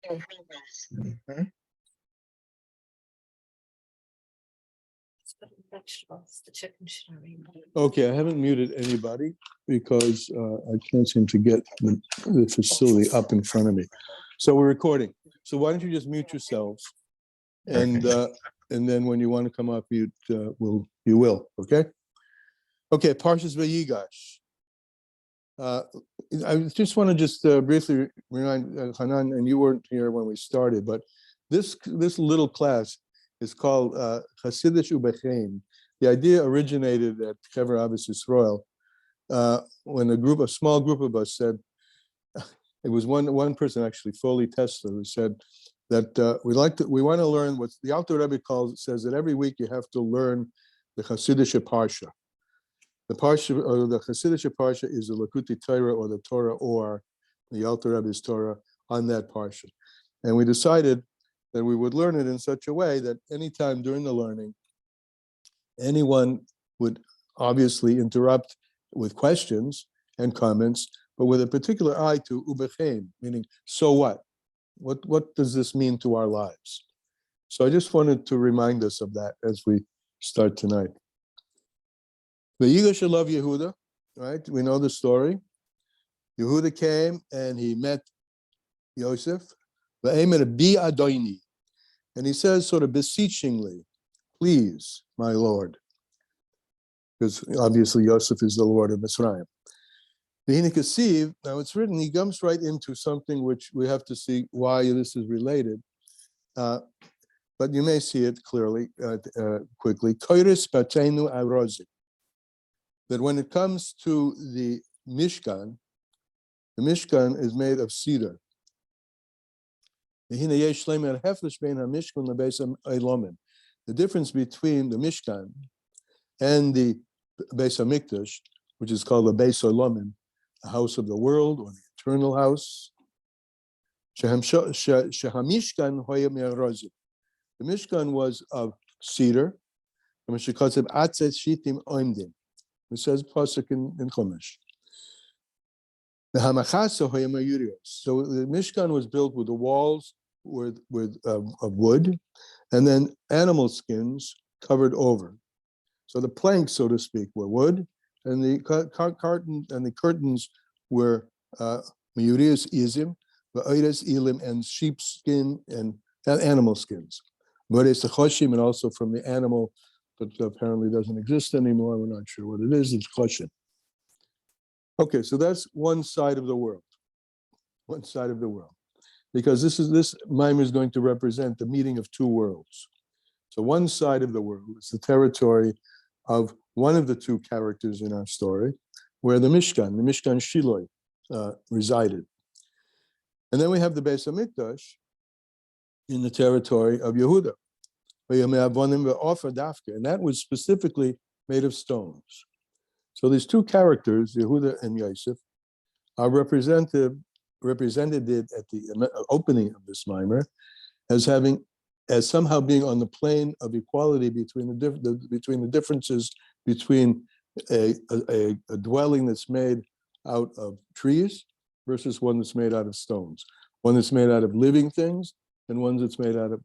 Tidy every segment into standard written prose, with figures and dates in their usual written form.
Mhm. Vegetables, the chicken should already be. Okay, I haven't muted anybody because I can't seem to get the facility up in front of me. So we're recording. So why don't you just mute yourselves, and then when you want to come up, you will. Okay. Okay. Parshas VaYigash. I just want to briefly remind Hanan, and you weren't here when we started, but this little class is called Chassidus Ubechein. The idea originated at Kever Abbas Yisrael when a small group of us said, it was one person actually, Foley Tesla, who said that we want to learn what the Alter Rebbe says that every week you have to learn the Chassidus Parsha. The Parsha, or the Chassidus Parsha, is the Lakuti Torah or the Torah or the Alter Rebbe's Torah on that Parsha. And we decided that we would learn it in such a way that anytime during the learning, anyone would obviously interrupt with questions and comments, but with a particular eye to ubechein, meaning, so what? What does this mean to our lives? So I just wanted to remind us of that as we start tonight. VaYigash love Yehuda, right? We know the story. Yehuda came and he met Yosef, and he says sort of beseechingly, please, my Lord, because obviously Yosef is the Lord of Mitzrayim. Now it's written, he comes right into something which we have to see why this is related, but you may see it clearly, quickly. That when it comes to the Mishkan is made of cedar. The difference between the Mishkan and the Beis HaMikdash, which is called the Beis Olamim, the house of the world or the eternal house. The Mishkan was of cedar. It says pasuk in Chumash. So the Mishkan was built with the walls of wood, and then animal skins covered over. So the planks, so to speak, were wood, and the curtains were meyurias izim, va'oires ilim, and sheepskin and animal skins. And also from the animal, but apparently doesn't exist anymore. We're not sure what it is. It's choshen. Okay, so that's one side of the world. One side of the world, because this mimer is going to represent the meeting of two worlds. So one side of the world is the territory of one of the two characters in our story, where the Mishkan Shiloi, resided. And then we have the Beis HaMikdash in the territory of Yehuda, and that was specifically made of stones. So these two characters, Yehuda and Yosef, are represented at the opening of this mimer as somehow being on the plane of equality between the differences between a dwelling that's made out of trees versus one that's made out of stones, one that's made out of living things and one that's made out of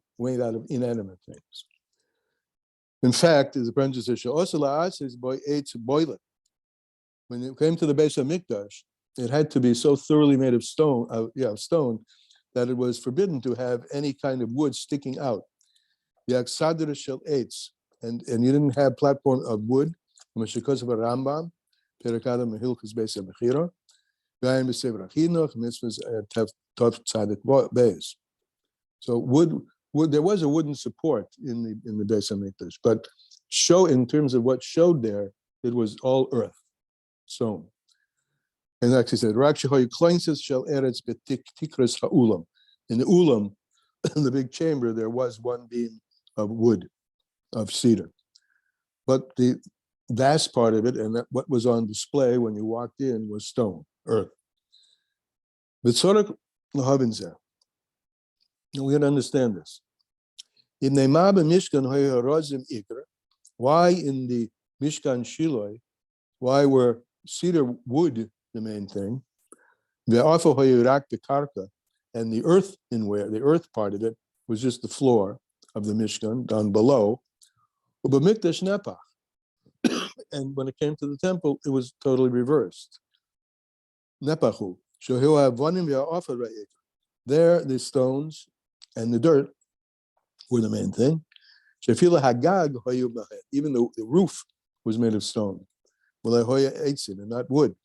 inanimate things. In fact, as the Parshas says, when it came to the Beis HaMikdash, it had to be so thoroughly made of stone, that it was forbidden to have any kind of wood sticking out. And you didn't have platform of wood, because of a Rambam, so wood, there was a wooden support in the Beis HaMikdash, but in terms of what showed there, it was all earth, stone. And actually said, in the ulam, in the big chamber, there was one beam of wood, of cedar. But the vast part of it, and what was on display when you walked in, was stone, earth. But and we got to understand this. Why in the Mishkan Shiloi, why were cedar wood the main thing? and the earth part of it was just the floor of the Mishkan down below. Ubamikdash nepach. And when it came to the temple, it was totally reversed. Nepachu. There, the stones and the dirt were the main thing. Even the roof was made of stone, and not wood.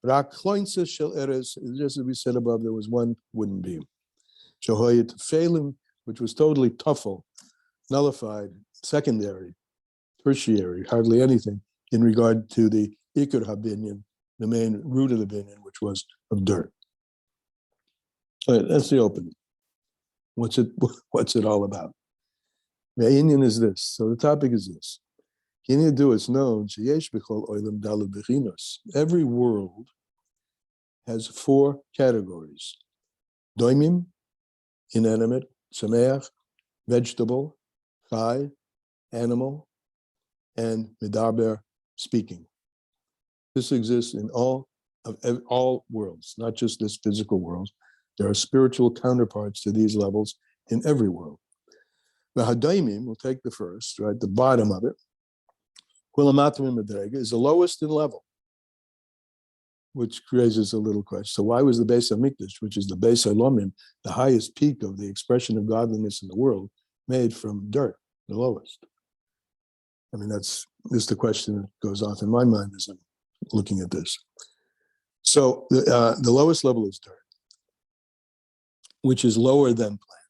Just as we said above, there was one wooden beam. Which was totally tuffle, nullified, secondary, tertiary, hardly anything in regard to the Iker HaBinyan, the main root of the binyan, which was of dirt. All right, that's the opening. What's it all about? The Inyan is this. So the topic is this. It's known, every world has 4 categories. Doimim, inanimate, sameach, vegetable, chai, animal, and medaber, speaking. This exists in all worlds, not just this physical world. There are spiritual counterparts to these levels in every world. The hadaimim, we'll take the first, right, the bottom of it, is the lowest in level, which raises a little question. So why was the Beis HaMikdash, which is the Beis HaLomim, the highest peak of the expression of godliness in the world, made from dirt, the lowest? I mean, that's just the question that goes off in my mind as I'm looking at this. So the lowest level is dirt, which is lower than plant.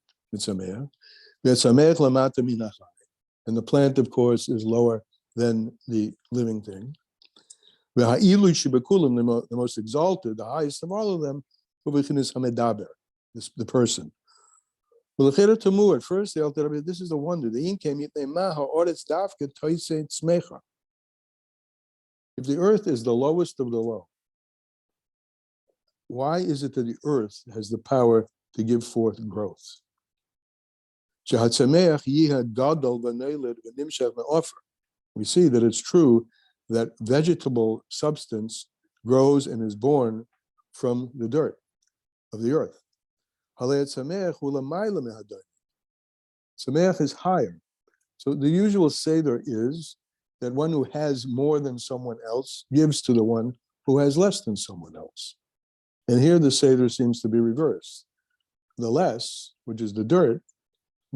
And the plant, of course, is lower than the living thing. The most exalted, the highest of all of them, is the person. At first, the Alter Rebbe, this is a wonder. If the earth is the lowest of the low, why is it that the earth has the power to give forth growth? We see that it's true that vegetable substance grows and is born from the dirt of the earth. Sameach is higher. So the usual seder is that one who has more than someone else gives to the one who has less than someone else. And here the seder seems to be reversed. The less, which is the dirt,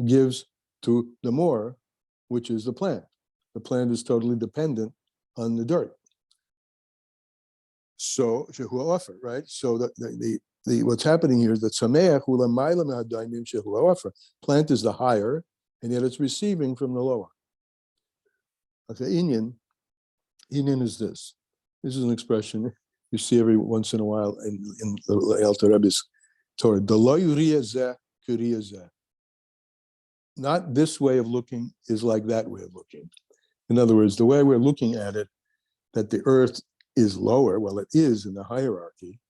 gives to the more, which is the plant. The plant is totally dependent on the dirt. So, offer, right? So the what's happening here is that sameach offer. Plant is the higher, and yet it's receiving from the lower. Okay, Inyan is this. This is an expression you see every once in a while in the Alter Rebbe's Torah. Not this way of looking is like that way of looking. In other words, the way we're looking at it, that the earth is lower, well, it is in the hierarchy,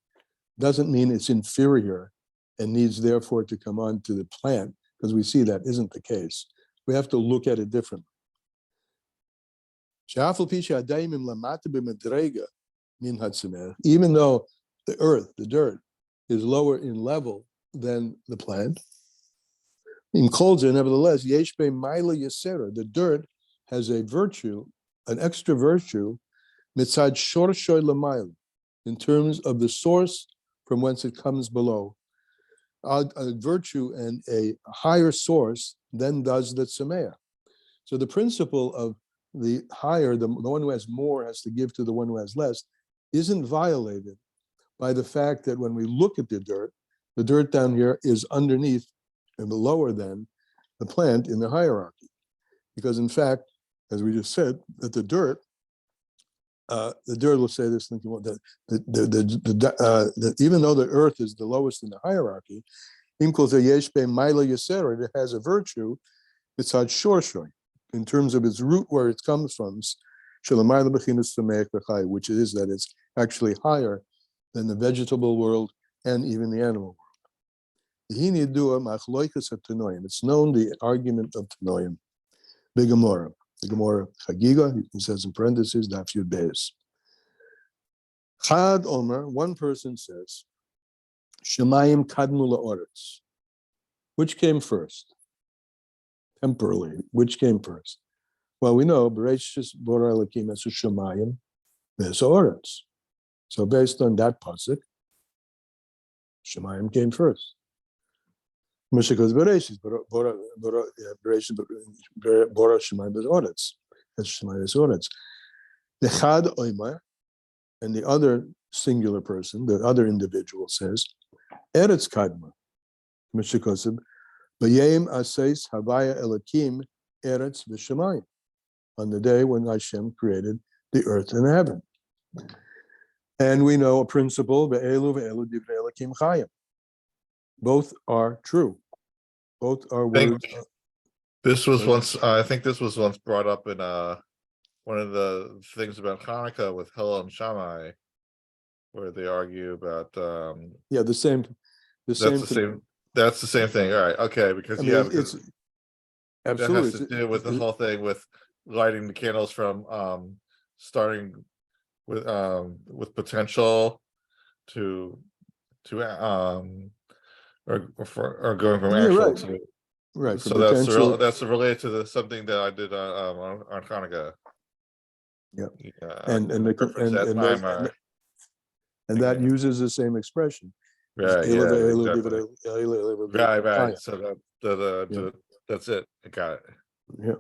doesn't mean it's inferior and needs therefore to come on to the plant, because we see that isn't the case. We have to look at it differently. Even though the earth, the dirt, is lower in level than the plant, in kolzer, nevertheless, the dirt has a virtue, an extra virtue, mitzad shorshoy lamayl, in terms of the source from whence it comes below. A virtue and a higher source than does the tzameah. So the principle of the higher, the one who has more has to give to the one who has less, isn't violated by the fact that when we look at the dirt down here is underneath and lower than the plant in the hierarchy. Because in fact, as we just said, that the dirt, will say this, even though the earth is the lowest in the hierarchy, it has a virtue, it's had shorshoy, in terms of its root where it comes from, which is that it's actually higher than the vegetable world and even the animal world. It's known the argument of Tanoim, the Gemara Chagiga, it says in parentheses, Daf Yud Beis. Chad Omer, one person says, Shemayim kadmu la'oretz. Which came first? Temporally, which came first? Well, we know Bereshis Bora Elokim es Shemayim ves Oretz. So based on that pasuk, Shemayim came first. Mishakos Bereshis Bora Shemayim ves Oretz. That's Shemayim ves Oretz. The Chad Oimar, and the other singular person, the other individual says, Eretz Kadma, Mishakosib, B'yem Aseis Havaya Elokim Eretz V'Shemayim, on the day when Hashem created the earth and heaven. And we know a principle, Ve'elu Ve'elu Divrei Elokim Chayim. Both are true. Both are words. This was once, I think this was once brought up in one of the things about Hanukkah with Hillel and Shammai, where they argue about yeah, the same. That's the same thing. All right, okay, because because it's that absolutely has to do with the whole thing with lighting the candles from starting with potential to or going from actual right. to Right. so that's related to something that I did on Hanukkah. Yeah, and that uses the same expression. Right. Yeah. Exactly. Right. So that's it. I got it. Yeah.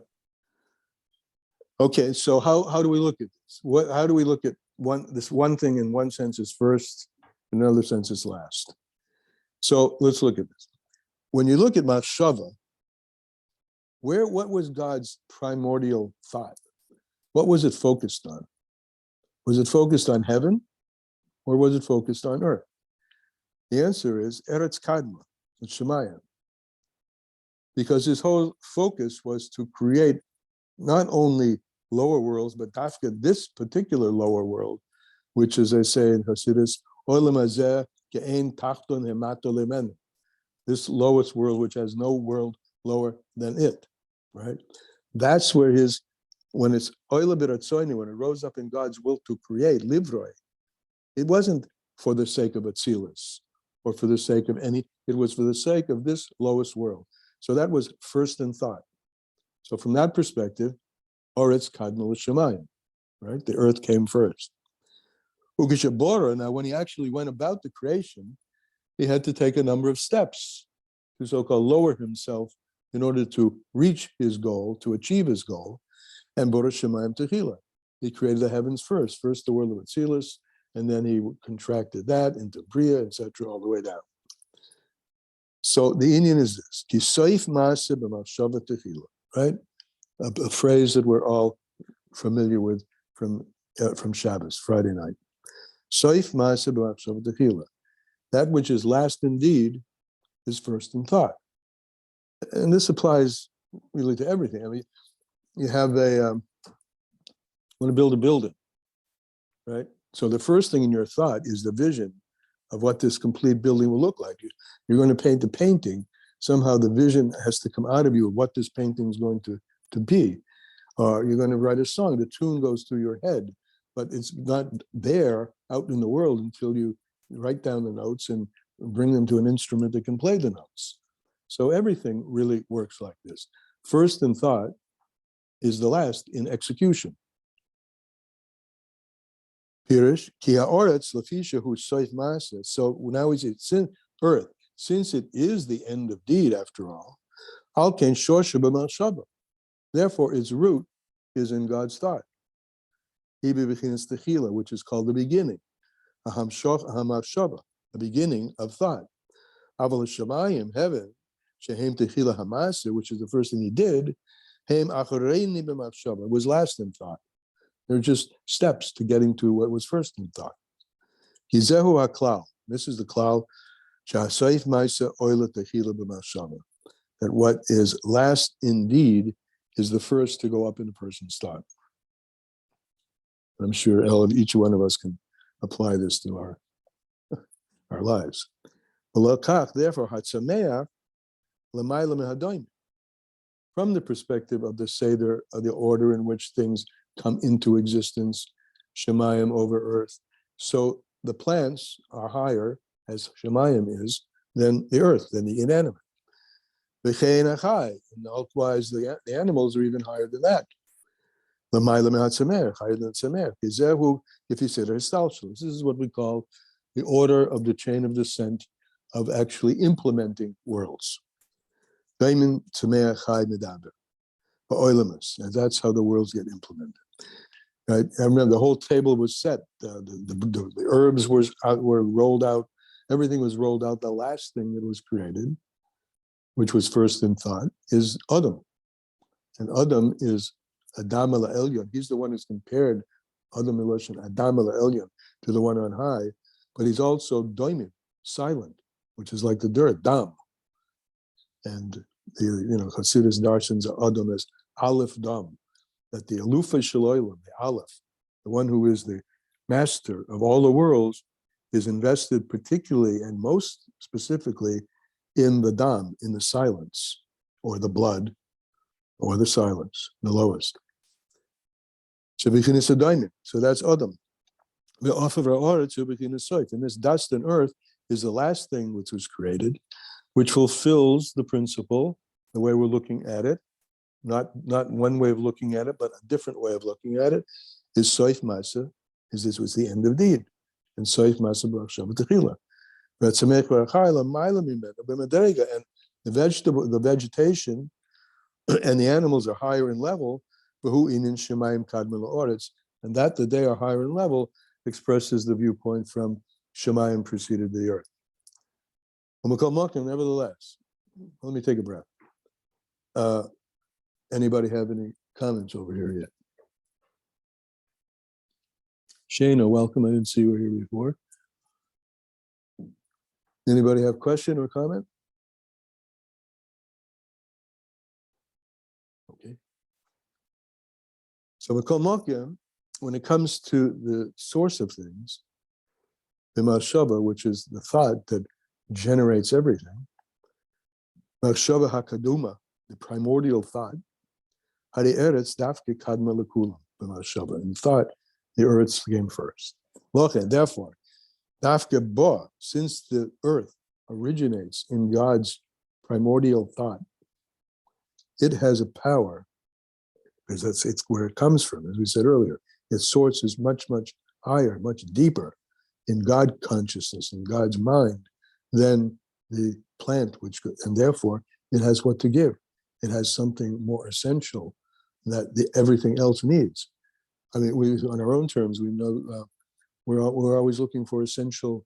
Okay. So how do we look at this? How do we look at this one thing in one sense is first, in another sense is last? So let's look at this. When you look at Machshava, what was God's primordial thought? What was it focused on? Was it focused on heaven, or was it focused on earth? The answer is Eretz Kadma, it's Shemayim. Because his whole focus was to create not only lower worlds, but dafka, this particular lower world, which, as I say in Chassidus, Olam hazeh ke'ein tachton hemato lemenu. This lowest world, which has no world lower than it, right? That's where when it's Oila b'ratzoini, when it rose up in God's will to create, livroi, it wasn't for the sake of Atzilus or for the sake of it was for the sake of this lowest world. So that was first in thought. So from that perspective, Oretz Kadma Shemayim, right? The earth came first. Ukishabora, now when he actually went about the creation, he had to take a number of steps to so-called lower himself in order to reach his goal, to achieve his goal. And Bora Shemayim Techila. He created the heavens first the world of Atzilus, and then he contracted that into Bria, etc., all the way down. So the Indian is this: Kisoif Maaseh b'machshava techila, right? A phrase that we're all familiar with from Shabbos, Friday night. Soif Maaseh b'machshava techila. That which is last indeed is first in thought, and this applies really to everything. I mean, you have want to build a building, right? So the first thing in your thought is the vision of what this complete building will look like. You're going to paint the painting. Somehow the vision has to come out of you of what this painting is going to be. Or you're going to write a song. The tune goes through your head, but it's not there out in the world until you write down the notes and bring them to an instrument that can play the notes. So everything really works like this. First in thought is the last in execution. Pirish, ki ha'oretz lefisha hu soif maaseh. So now we say, earth, since it is the end of deed after all, al ken shosha b'machshava. Therefore, its root is in God's thought. Hibi b'chinas techila, which is called the beginning. Hamachshava, the beginning of thought. Aval shamayim, heaven, shehem techila hamaseh, which is the first thing he did. Hem achareini b'machshava, was last in thought. They're just steps to getting to what was first in thought. Kizehu haklal. This is the klal. Sha'asayif ma'isa oila techila b'machshava. That what is last indeed is the first to go up in a person's thought. I'm sure each one of us can apply this to our lives. Therefore, hatzameach l'mayla mehadoim. From the perspective of the seder, of the order in which things come into existence, Shemayim over earth. So the plants are higher as Shemayim is, than the earth, than the inanimate. And likewise, the animals are even higher than that. Higher than Tzemer. If you say this is what we call the order of the chain of descent of actually implementing worlds. And that's how the worlds get implemented. Right? I remember the whole table was set. The herbs were rolled out. Everything was rolled out. The last thing that was created, which was first in thought, is Adam. And Adam is Adam ala Elyon. He's the one who's compared Adam Eloshin, Adam ala Elyon, to the one on high. But he's also doimim, silent, which is like the dirt, dam. And the Chassidus darshans are Adam as Aleph Dam, that the Alufa Shaloilam, the Aleph, the one who is the master of all the worlds, is invested particularly and most specifically in the Dam, in the silence, or the blood, or the silence, the lowest. So that's Adam. And this dust and earth is the last thing which was created, which fulfills the principle, the way we're looking at it, not one way of looking at it, but a different way of looking at it, is Soif Masa, is this was the end of deed. And Soif Masa B'Achshav Techila. And the vegetation and the animals are higher in level, and that they are higher in level expresses the viewpoint from Shemayim preceded the earth. Nevertheless, let me take a breath. Anybody have any comments over here yet? Shana, welcome. I didn't see you here before. Anybody have question or comment? Okay. So when it comes to the source of things, the Mashava, which is the thought that generates everything, Mashava HaKaduma, the primordial thought, Hari Eretz Dafke Kadma Lekulam, the Mashava, in thought, the earth came first. Therefore, Dafke Ba, since the earth originates in God's primordial thought, it has a power, because it's where it comes from, as we said earlier. Its source is much, much higher, much deeper in God consciousness, in God's mind, than the plant, and therefore it has what to give. It has something more essential that everything else needs. I mean, on our own terms, we know we're always looking for essential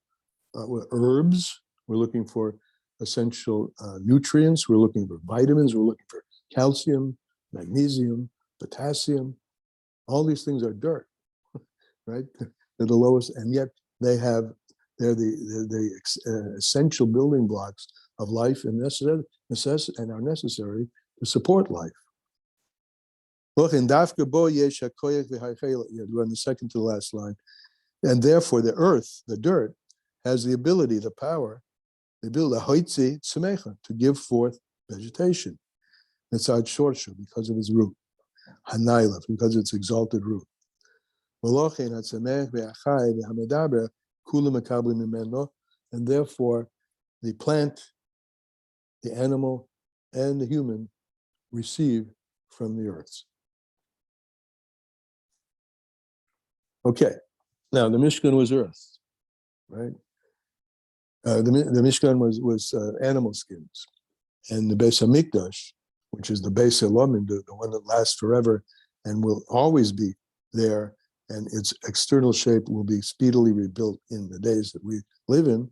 herbs. We're looking for essential nutrients. We're looking for vitamins. We're looking for calcium, magnesium, potassium. All these things are dirt, right? They're the lowest, and yet they're the essential building blocks of life and are necessary to support life. We're on the second to the last line. And therefore the earth, the dirt, has the ability, the power, the ability to give forth vegetation. It's our shorsha, because of its root. Hanayla, because of its exalted root. And therefore the plant, the animal, and the human receive from the earth. Okay, now the Mishkan was earth, right? The Mishkan was animal skins, and the Beis Hamikdash, which is the Beis Elohim, the one that lasts forever and will always be there, and its external shape will be speedily rebuilt in the days that we live in,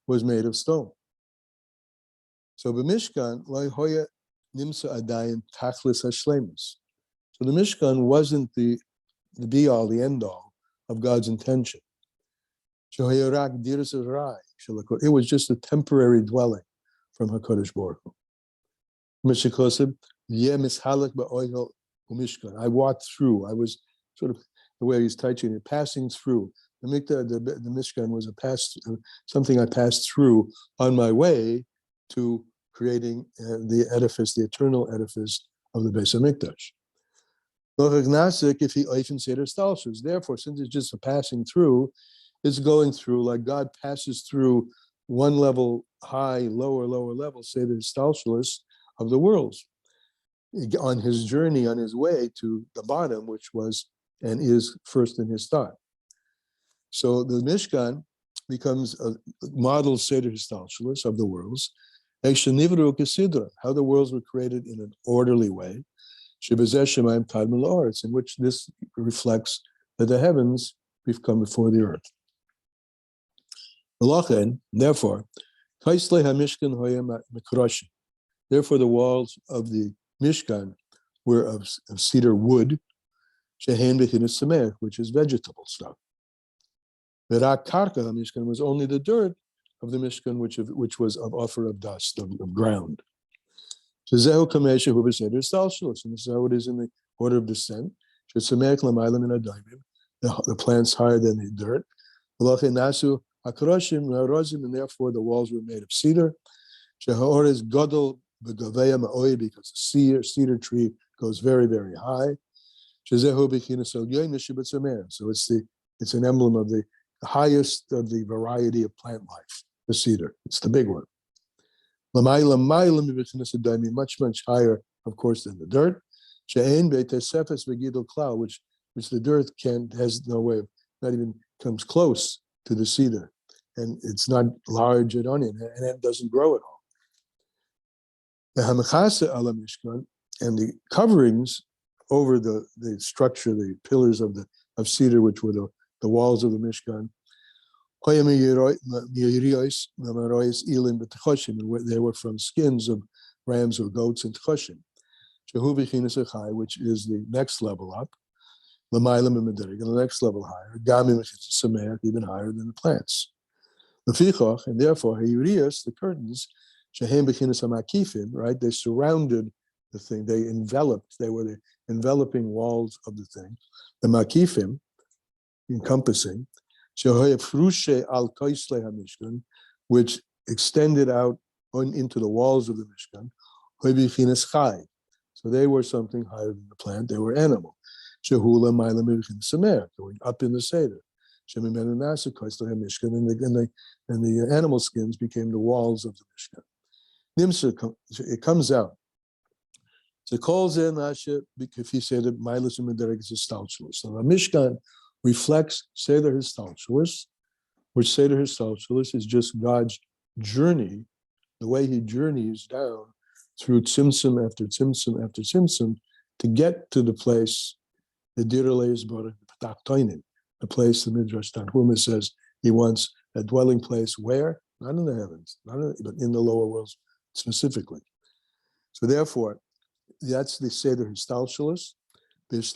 was made of stone. So the Mishkan, lo hoya nimsa adayin tachlis hashlemus. So the Mishkan wasn't the be-all, the end-all of God's intention. It was just a temporary dwelling from HaKadosh Baruch Hu. I walked through. I was sort of the way he's teaching it, passing through. The Mishkan was something I passed through on my way to creating the edifice, the eternal edifice of the Beis Hamikdash. Therefore, since it's just a passing through, it's going through like God passes through one level high, lower level, say the Stalshalis of the worlds. On his journey, on his way to the bottom, which was and is first in his thought. So the Mishkan becomes a model Seder Histalshalis of the worlds, how the worlds were created in an orderly way, in which this reflects that the heavens come before the earth. Therefore, the walls of the Mishkan were of cedar wood, which is vegetable stuff. The Karka Mishkan was only the dirt of the Mishkan, which was of offer of dust, of ground. And this is how it is in the order of descent. The plants higher than the dirt. And therefore the walls were made of cedar. Because the cedar tree goes very, very high. So it's an emblem of the highest of the variety of plant life, the cedar. It's the big one. Much, much higher, of course, than the dirt. Which the dirt has no way of, not even comes close to the cedar. And it's not large at all, and it doesn't grow at all. And the coverings over the structure, the pillars of cedar, which were the walls of the Mishkan, they were from skins of rams or goats and tchoshim, which is the next level up, and the next level higher, even higher than the plants. And therefore, the curtains, right? They surrounded the thing. They enveloped. They were the enveloping walls of the thing. The makifim, encompassing, which extended out into the walls of the Mishkan. So they were something higher than the plant. They were animal. Going up in the Seder. And the animal skins became the walls of the Mishkan. It comes out. So the Mishkan reflects Seder Histalshalis, which Seder Histalshalis is just God's journey, the way he journeys down through tzimtzum after tzimtzum after tzimtzum to get to the place, the place the Midrash Tanhuma says he wants a dwelling place where? Not in the heavens, but in the lower worlds specifically. So therefore, that's the Seder Histalshalis. As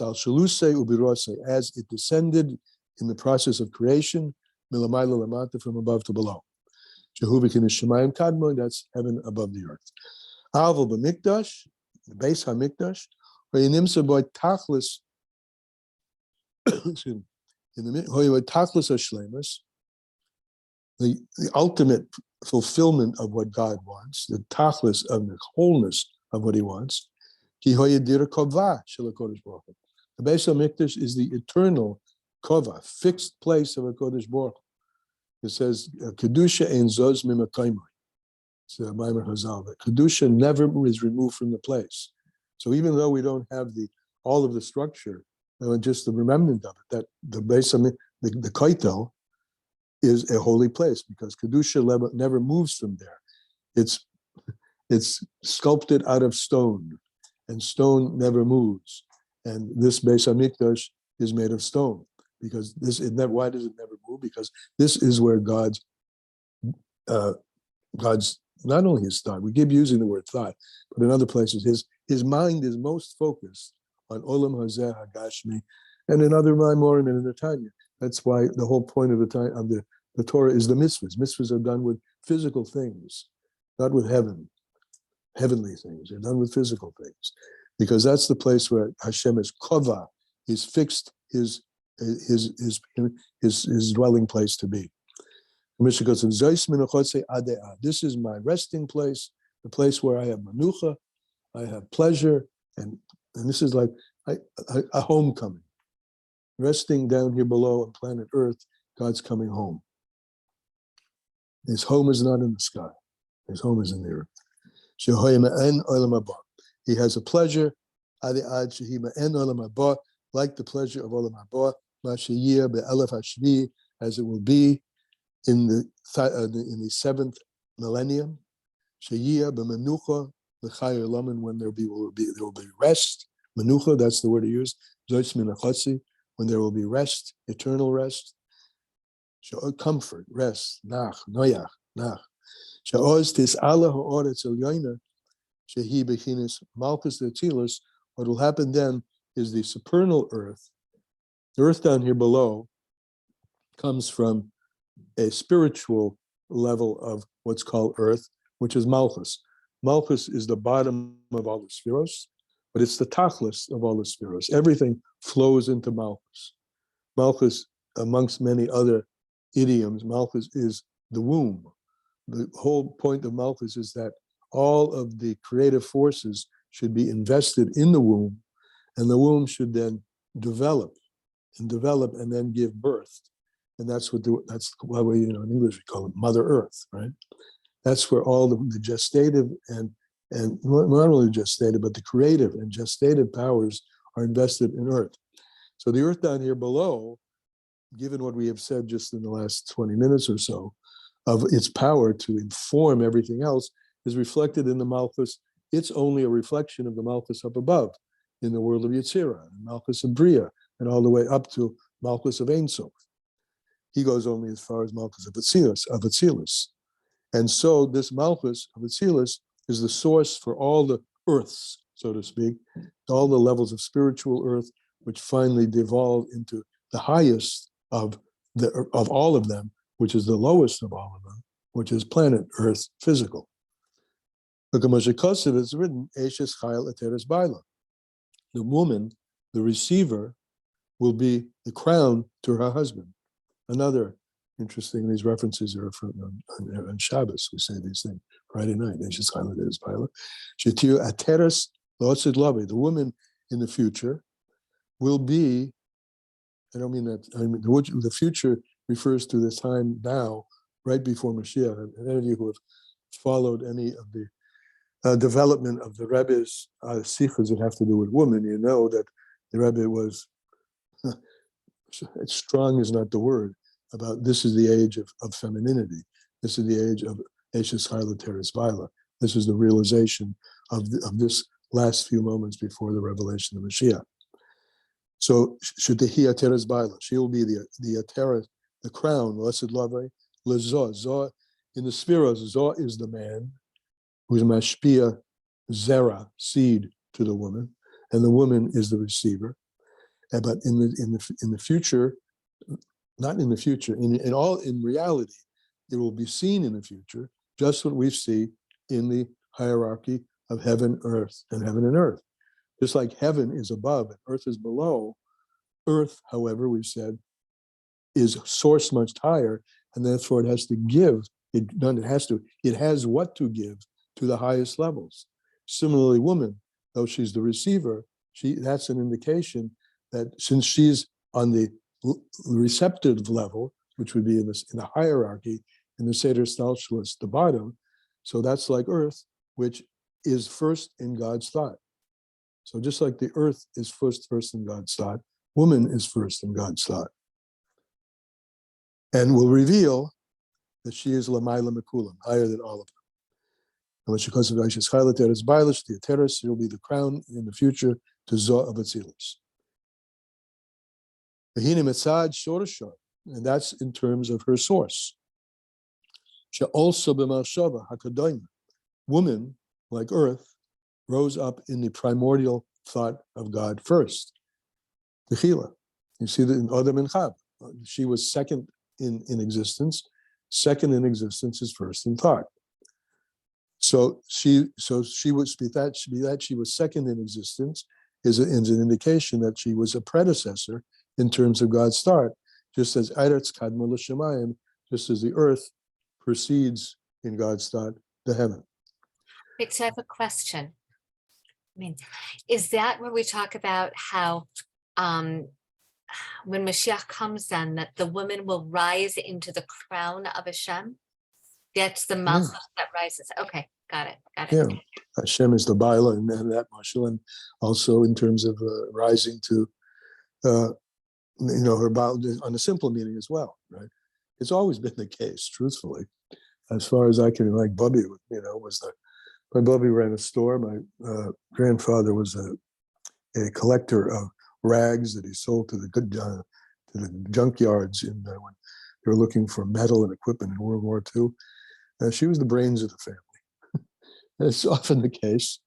it descended in the process of creation, from above to below. That's heaven above the earth. The base HaMikdash, the ultimate fulfillment of what God wants, the tachlis of the wholeness of what he wants. The Beis HaMikdash is the eternal kova, fixed place of HaKadosh Baruch Hu. It says, Kedusha ein zoz mimakayimai. It's a Maimer Hazal, that Kedusha never is removed from the place. So even though we don't have all of the structure, just the remnant of it, that the Beis HaMikdash, the Kaitel, is a holy place because Kedusha never moves from there. It's sculpted out of stone, and stone never moves. And this Beis HaMikdash is made of stone because why does it never move? Because this is where God's not only his thought, we keep using the word thought, but in other places, his mind is most focused on Olam Hazeh Hagashmi, and in other Maimorim and in the Tanya. That's why the whole point of the Torah is the mitzvahs. Mitzvahs are done with physical things, not with heavenly things. They're done with physical things, because that's the place where Hashem is kova. He's fixed his dwelling place to be. Mishnah goes, this is my resting place, the place where I have manucha, I have pleasure, and this is like a homecoming. Resting down here below on planet Earth, God's coming home. His home is not in the sky. His home is in the earth. He has a pleasure, like the pleasure of Olam Haba, as it will be in the 7th millennium. When there will be rest. Menucha, that's the word he used. When there will be rest, eternal rest. Comfort, rest, nach, noyach, nach. What will happen then is the supernal earth. The earth down here below comes from a spiritual level of what's called earth, which is Malchus. Malchus is the bottom of all the spheros, but it's the tachlis of all the spheros. Everything flows into Malchus. Malchus, amongst many other idioms, Malchus is the womb. The whole point of Malchus is that all of the creative forces should be invested in the womb, and the womb should then develop and then give birth. And that's why we, in English, we call it Mother Earth, right? That's where all the gestative and not only gestative, but the creative and gestative powers are invested in Earth. So the Earth down here below, given what we have said just in the last 20 minutes or so, of its power to inform everything else, is reflected in the Malchus. It's only a reflection of the Malchus up above, in the world of Yetzirah, and Malchus of Bria, and all the way up to Malchus of Ein Sof. He goes only as far as Malchus of Atzilus. And so this Malchus of Atzilus is the source for all the earths, so to speak, all the levels of spiritual earth, which finally devolve into the highest of all of them, which is the lowest of all of them, which is planet Earth, physical. Look at Moshe Kosev, it's written, Eshes Chayil Eteres Baila. The woman, the receiver, will be the crown to her husband. Another interesting, these references are from on Shabbos, we say these things, Friday night, Eshes Chayil Eteres Baila. Shetir Ateres Lotzid Lavi, the woman in the future will be, I don't mean that, I mean the future refers to the time now, right before Mashiach. And any of you who have followed any of the development of the Rebbe's sikhs that have to do with women, you know that the Rebbe was, strong is not the word, about this is the age of femininity. This is the age of Eshes Chayil Eteres Baila. This is the realization of this last few moments before the revelation of Mashiach. So Shetehi Ateres Baila, she will be the Ateres, the crown, Lesed Lave, Lezoh. Zoh in the Spheros, Zoh is the man who's Mashpia Zera, seed to the woman, and the woman is the receiver. But in the future, not in the future, in reality, it will be seen in the future, just what we see in the hierarchy of heaven, earth, and heaven and earth. Just like heaven is above and earth is below, earth, however, we've said, is sourced much higher, and therefore it has to give. It has what to give to the highest levels. Similarly, woman, though she's the receiver, that's an indication that since she's on the receptive level, which would be in the hierarchy, in the Seder Stalshalis, the bottom, so that's like earth, which is first in God's thought. So just like the earth is first in God's thought, woman is first in God's thought. And will reveal that she is Lamayla Mekulam, higher than all of them. And when she comes to Eshes Chayil Eteres Baila, the Ateres, she will be the crown in the future to Zoh of Atzilus. V'hine Metzad Shorashah, and that's in terms of her source. She also b'Mashava Hakadoim, woman, like earth, rose up in the primordial thought of God first. Techila. You see that in Adam and Chav. She was second in existence. Second in existence is first in thought. So she was that she was second in existence is an indication that she was a predecessor in terms of God's thought, just as Eretz Kadma L'Shamayim, just as the earth precedes in God's thought the heaven. Wait, so I have a question. I mean, is that where we talk about how when Mashiach comes then, that the woman will rise into the crown of Hashem? That's the malchus that rises. Okay, got it, got it. Yeah, Hashem is the Baila and that mashal, and also in terms of rising to, her Baal on a simple meaning as well, right? It's always been the case, truthfully, as far as I can. Like Bubby, my Bubby ran a store. My grandfather was a collector of rags that he sold to the junkyards when they were looking for metal and equipment in World War II. She was the brains of the family. It's often the case.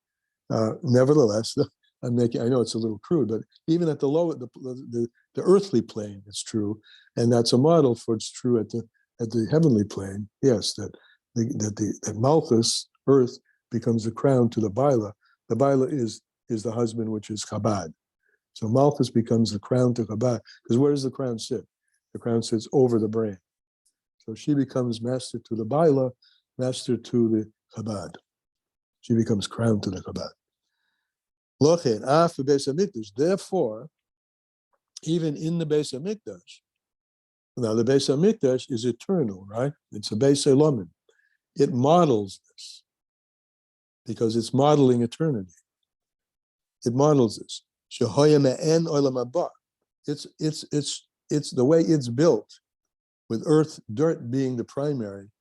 Nevertheless, I know it's a little crude, but even at the earthly plane, it's true, and that's a model for it's true at the heavenly plane. Yes, that Malchus, earth, becomes the crown to the Baila. The Baila is the husband, which is Chabad. So Malchus becomes the crown to Chabad, because where does the crown sit? The crown sits over the brain. So she becomes master to the Baila, master to the Chabad. She becomes crown to the Chabad. Therefore, even in the Beis HaMikdash, now the Beis HaMikdash is eternal, right? It's a Beis Elomin. It models this because it's modeling eternity. It models this. It's the way it's built, with earth, dirt being the primary,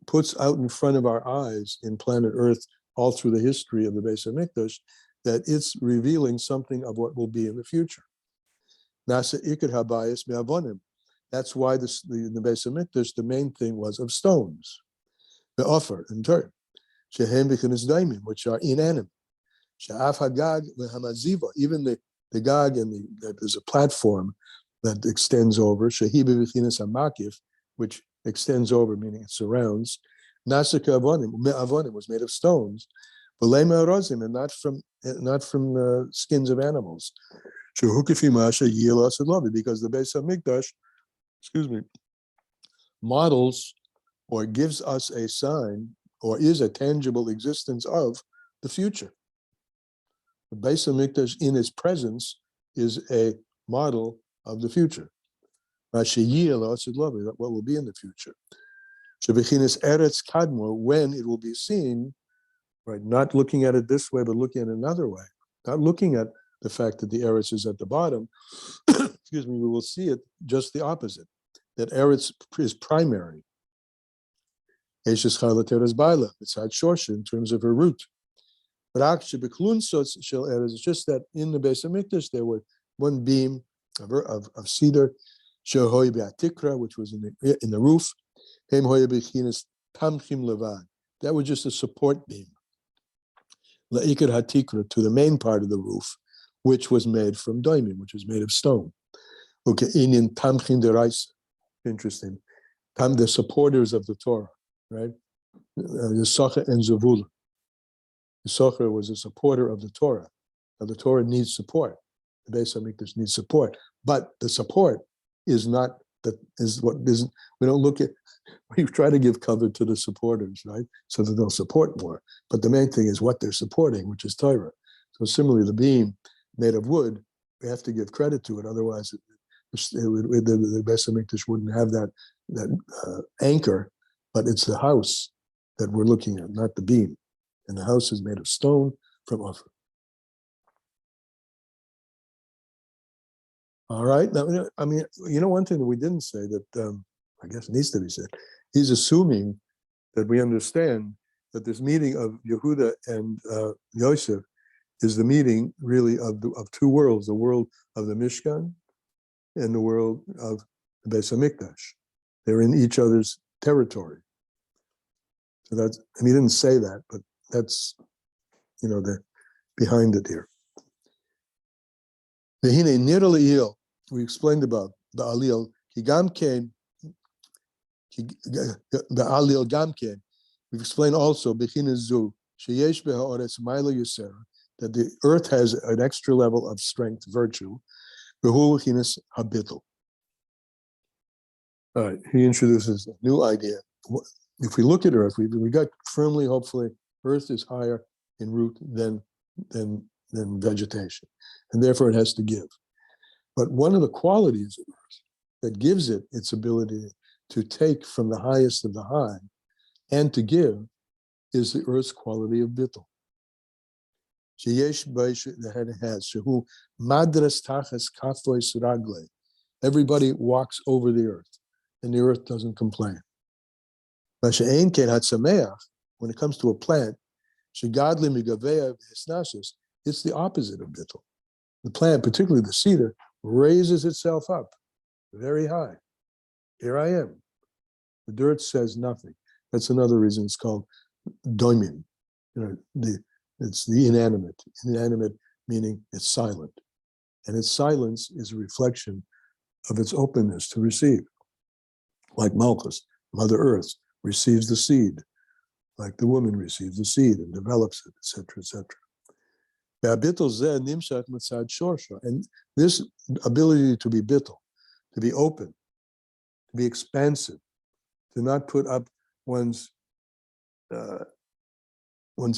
puts out in front of our eyes in planet Earth all through the history of the Beis HaMikdash that it's revealing something of what will be in the future. Nasa ikar habayis me'avonim. That's why in the Beis HaMikdash the main thing was of stones, the offer and dirt, shehem b'chinas daimim, which are inanimate. She'af hagag v'hamaziva, even the gag there's a platform that extends over, shehi b'chinas hamakif, which extends over, meaning it surrounds. Nasa ka'avonim, me'avonim, was made of stones, v'lei me'arozim, and not from the skins of animals. Because the Beis HaMikdash, models or gives us a sign or is a tangible existence of the future. The Beis HaMikdash in its presence is a model of the future. What will be in the future. When it will be seen, right, not looking at it this way, but looking at it another way, not looking at the fact that the Eretz is at the bottom, we will see it just the opposite, that Eretz is primary. It's had Shorsha in terms of her root. But it's just that in the Beis HaMikdash there were one beam of cedar, which was in the roof. That was just a support beam. To the main part of the roof, which was made from daimim, which was made of stone. Interesting. The supporters of the Torah, right? Yisachar and Zevulun. Yisachar was a supporter of the Torah. Now the Torah needs support. The Beis HaMikdash needs support, but the support is not we don't look at. We try to give cover to the supporters, right, so that they'll support more. But the main thing is what they're supporting, which is Torah. So similarly, the beam made of wood, we have to give credit to it. Otherwise, the Beis HaMikdash wouldn't have that anchor. But it's the house that we're looking at, not the beam. And the house is made of stone from Ophir. All right. Now, I mean, one thing that we didn't say that I guess needs to be said. He's assuming that we understand that this meeting of Yehuda and Yosef is the meeting really of two worlds: the world of the Mishkan and the world of the Beis HaMikdash. They're in each other's territory. So that's, he didn't say that, but that's, the behind it here. We explained about the Alil. The Alil Gamken. We've explained also that the earth has an extra level of strength, virtue. All right, he introduces a new idea. If we look at Earth, we got firmly, hopefully, Earth is higher in root than vegetation, and therefore it has to give. But one of the qualities of Earth that gives it its ability to take from the highest of the high and to give is the earth's quality of bittul. The head has shehu madras tachas kafoy suragle. Everybody walks over the earth, and the earth doesn't complain. When it comes to a plant, it's the opposite of bittul. The plant, particularly the cedar, raises itself up very high. Here I am. The dirt says nothing. That's another reason it's called doimin. It's the inanimate. Inanimate meaning it's silent. And its silence is a reflection of its openness to receive. Like Malchus, Mother Earth receives the seed, like the woman receives the seed and develops it, etc., etc. And this ability to be bittul, to be open, to be expansive, to not put up one's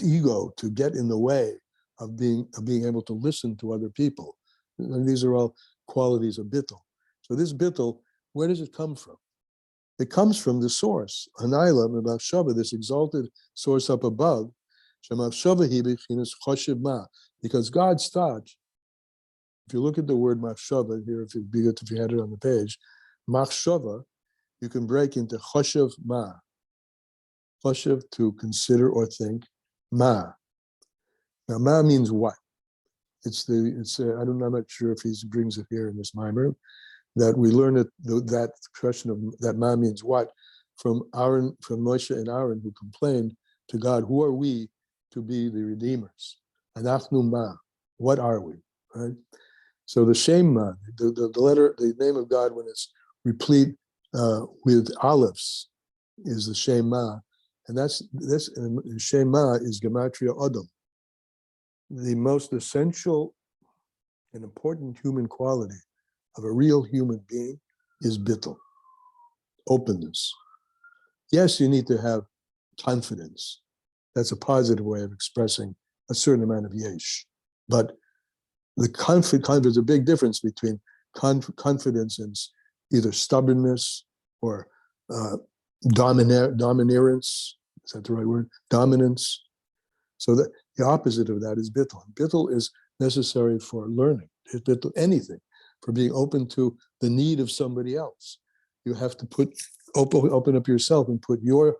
ego to get in the way of being able to listen to other people. And these are all qualities of bittul. So this bittul, where does it come from? It comes from the source, Hanayla Mavshava, this exalted source up above, because God's thought, if you look at the word machshava here, if it'd be good if you had it on the page, machshava, you can break into choshev ma. Choshev, to consider or think, ma. Now, ma means what? I'm not sure if he brings it here in this mimer, that we learn that question of that ma means what from Moshe and Aaron, who complained to God, who are we to be the redeemers? Anachnu ma, what are we? Right? So the Shem ma, the letter, the name of God when it's replete with olives is the Shem ma, and that's this Shem ma is gematria Adam. The most essential and important human quality of a real human being is bittul, openness. Yes, you need to have confidence. That's a positive way of expressing a certain amount of yesh. But there's a big difference between confidence and either stubbornness or domineerance. Is that the right word? Dominance. So the opposite of that is bittul. Bittul is necessary for learning. Bittul, anything, for being open to the need of somebody else. You have to open up yourself and put your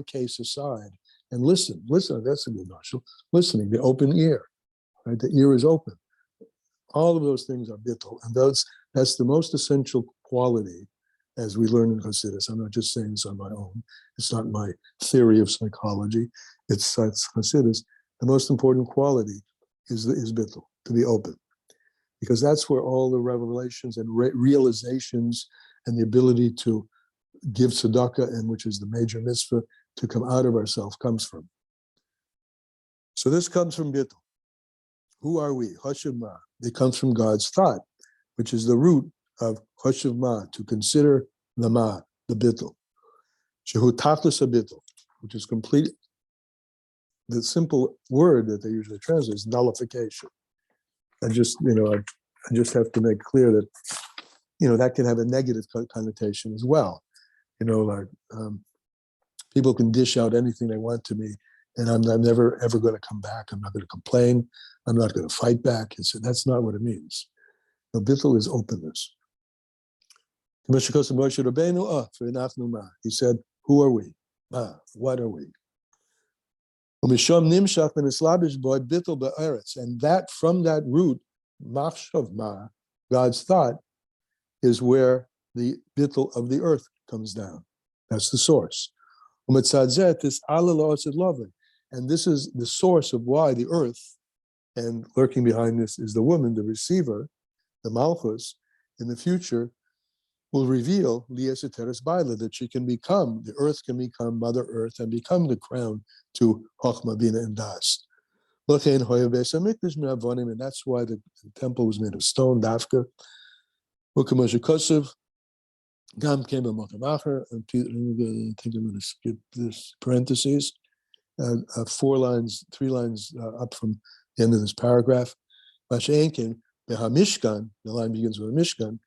case aside and listen. Listen, that's a good notion. Listening, the open ear, right? The ear is open. All of those things are bittul, and that's the most essential quality, as we learn in Chassidus. I'm not just saying this on my own. It's not my theory of psychology. It's Chassidus. The most important quality is bittul, to be open, because that's where all the revelations and realizations and the ability to give tzedakah, and which is the major mitzvah, to come out of ourselves comes from. So this comes from bittul. Who are we? Choshev ma. It comes from God's thought, which is the root of choshev ma, to consider the ma, the bittul. Shehu tachlis bittul, which is complete. The simple word that they usually translate is nullification. I just have to make clear that, that can have a negative connotation as well. People can dish out anything they want to me, and I'm never ever going to come back. I'm not going to complain. I'm not going to fight back. That's not what it means. Bittul is openness. He said, "Who are we? What are we?" And that, from that root, machshav ma, God's thought, is where the bittul of the earth comes down. That's the source. And this is the source of why the earth, and lurking behind this is the woman, the receiver, the malchus, in the future, will reveal Lieseteres Baila, that the earth can become Mother Earth and become the crown to Chochmah, Bina, and Das. And that's why the temple was made of stone, Dafka. Gam came a Machamacher, and I think I'm going to skip this parentheses, 3 lines up from the end of this paragraph. Masha'en came, the line begins with a Mishkan.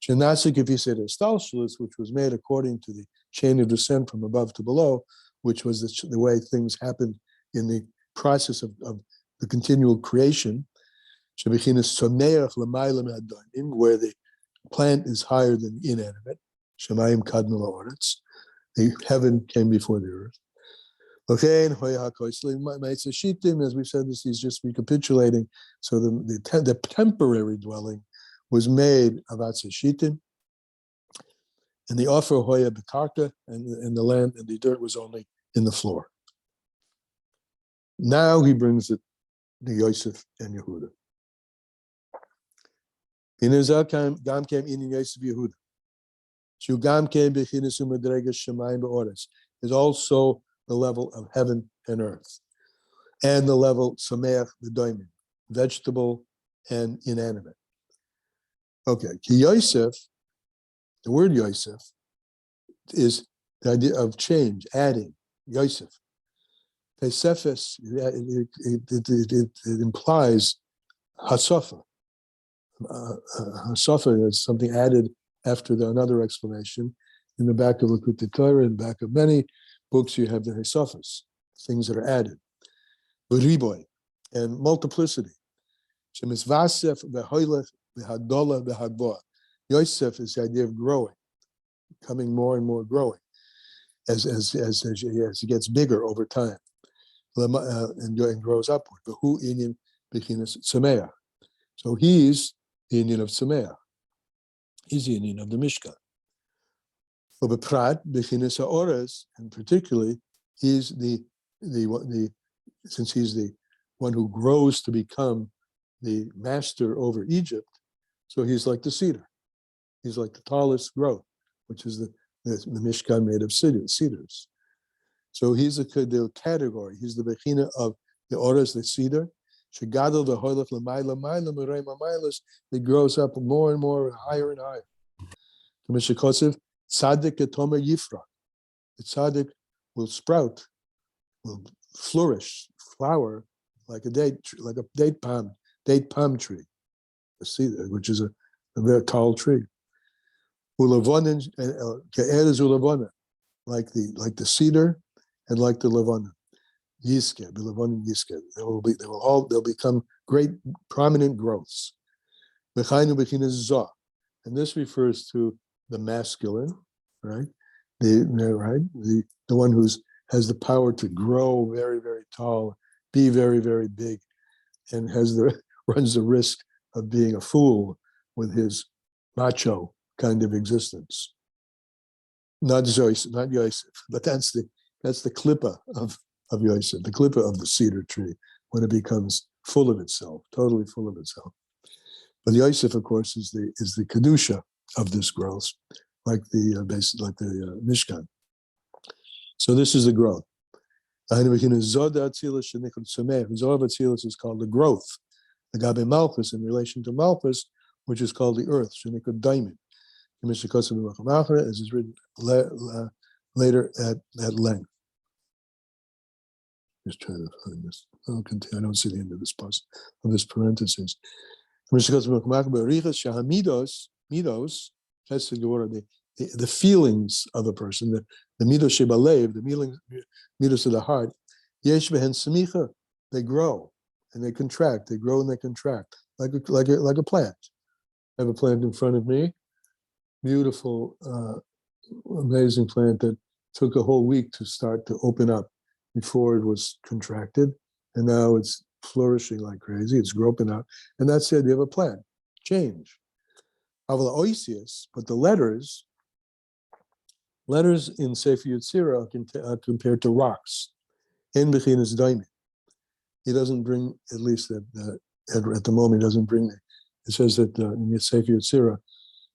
Shenasik, if you said Estalshalis, which was made according to the chain of descent from above to below, which was the way things happened in the process of the continual creation, where the plant is higher than inanimate, Shemayim Kadmul Oretz, the heaven came before the earth. Okay, as we said, this is just recapitulating. So the temporary dwelling was made of Atzashitim, and the offer Hoya Bekarka, and the land and the dirt was only in the floor. Now he brings it to Yosef and Yehuda. Gam came in Yosef Yehuda. Shugam came bechinisum madregas shemayim be'oretz is also the level of heaven and earth, and the level sameach v'doimim, vegetable and inanimate. Okay, ki Yosef, the word Yosef is the idea of change, adding. Yosef. Pesefes, it implies hasofa. Hasofa is something added after another explanation. In the back of Likutei Torah, in the back of many books, you have the hasofas, things that are added. B'riboy, and multiplicity. Shemisvasef v'hoylech v'hadola v'hagboa. Yosef is the idea of growing, becoming more and more growing as he gets bigger over time and grows upward. V'hu inyan b'chinas tzemeach. So he's the Indian of Tzemeach. He's the Indian of the Mishkan. Prat b'chinas ha'ores, and particularly, he's since he's the one who grows to become the master over Egypt, so he's like the cedar. He's like the tallest growth, which is the Mishkan made of cedars. So he's the category. He's the bechina of the ores, the cedar. Shegadol the hoylech l'mayla mayla merema maylas. It grows up more and more, higher and higher. Mishikosev tzaddik etomer yifra. The tzaddik will sprout, will flourish, flower like a date palm tree, a cedar, which is a very tall tree. Ulavonin ke'erez ulavona, like the cedar and like the lavona. Yiske, bilavonin yiske. They'll become great, prominent growths. And this refers to the masculine, right? The one has the power to grow very, very tall, be very, very big, and runs the risk of being a fool with his macho kind of existence. Not Yosef, but that's the klippa of Yosef, the klippa of the cedar tree, when it becomes full of itself, totally full of itself. But Yosef, of course, is the kedusha of this growth, like the Mishkan. So this is the growth. Zod Atzilus is called the growth. The Gabe Malchus in relation to Malchus, which is called the earth, Shenikot Daimon. As is written later at length. Just trying to find this. I'll continue. I don't see the end of this parenthesis. Midos, that's the feelings of a person, the midos shebalev, the midos of the heart. Yesh behen semicha, they grow and they contract. They grow and they contract like a plant. I have a plant in front of me, beautiful, amazing plant that took a whole week to start to open up before it was contracted, and now it's flourishing like crazy. It's growing out, and that's the idea of a plant. Change. Avala oisius, but the letters in Sefer Yetzirah are compared to rocks. En bechinas daimon. He doesn't bring, at least at the moment, he doesn't bring it. It says that in Sefer Yetzirah,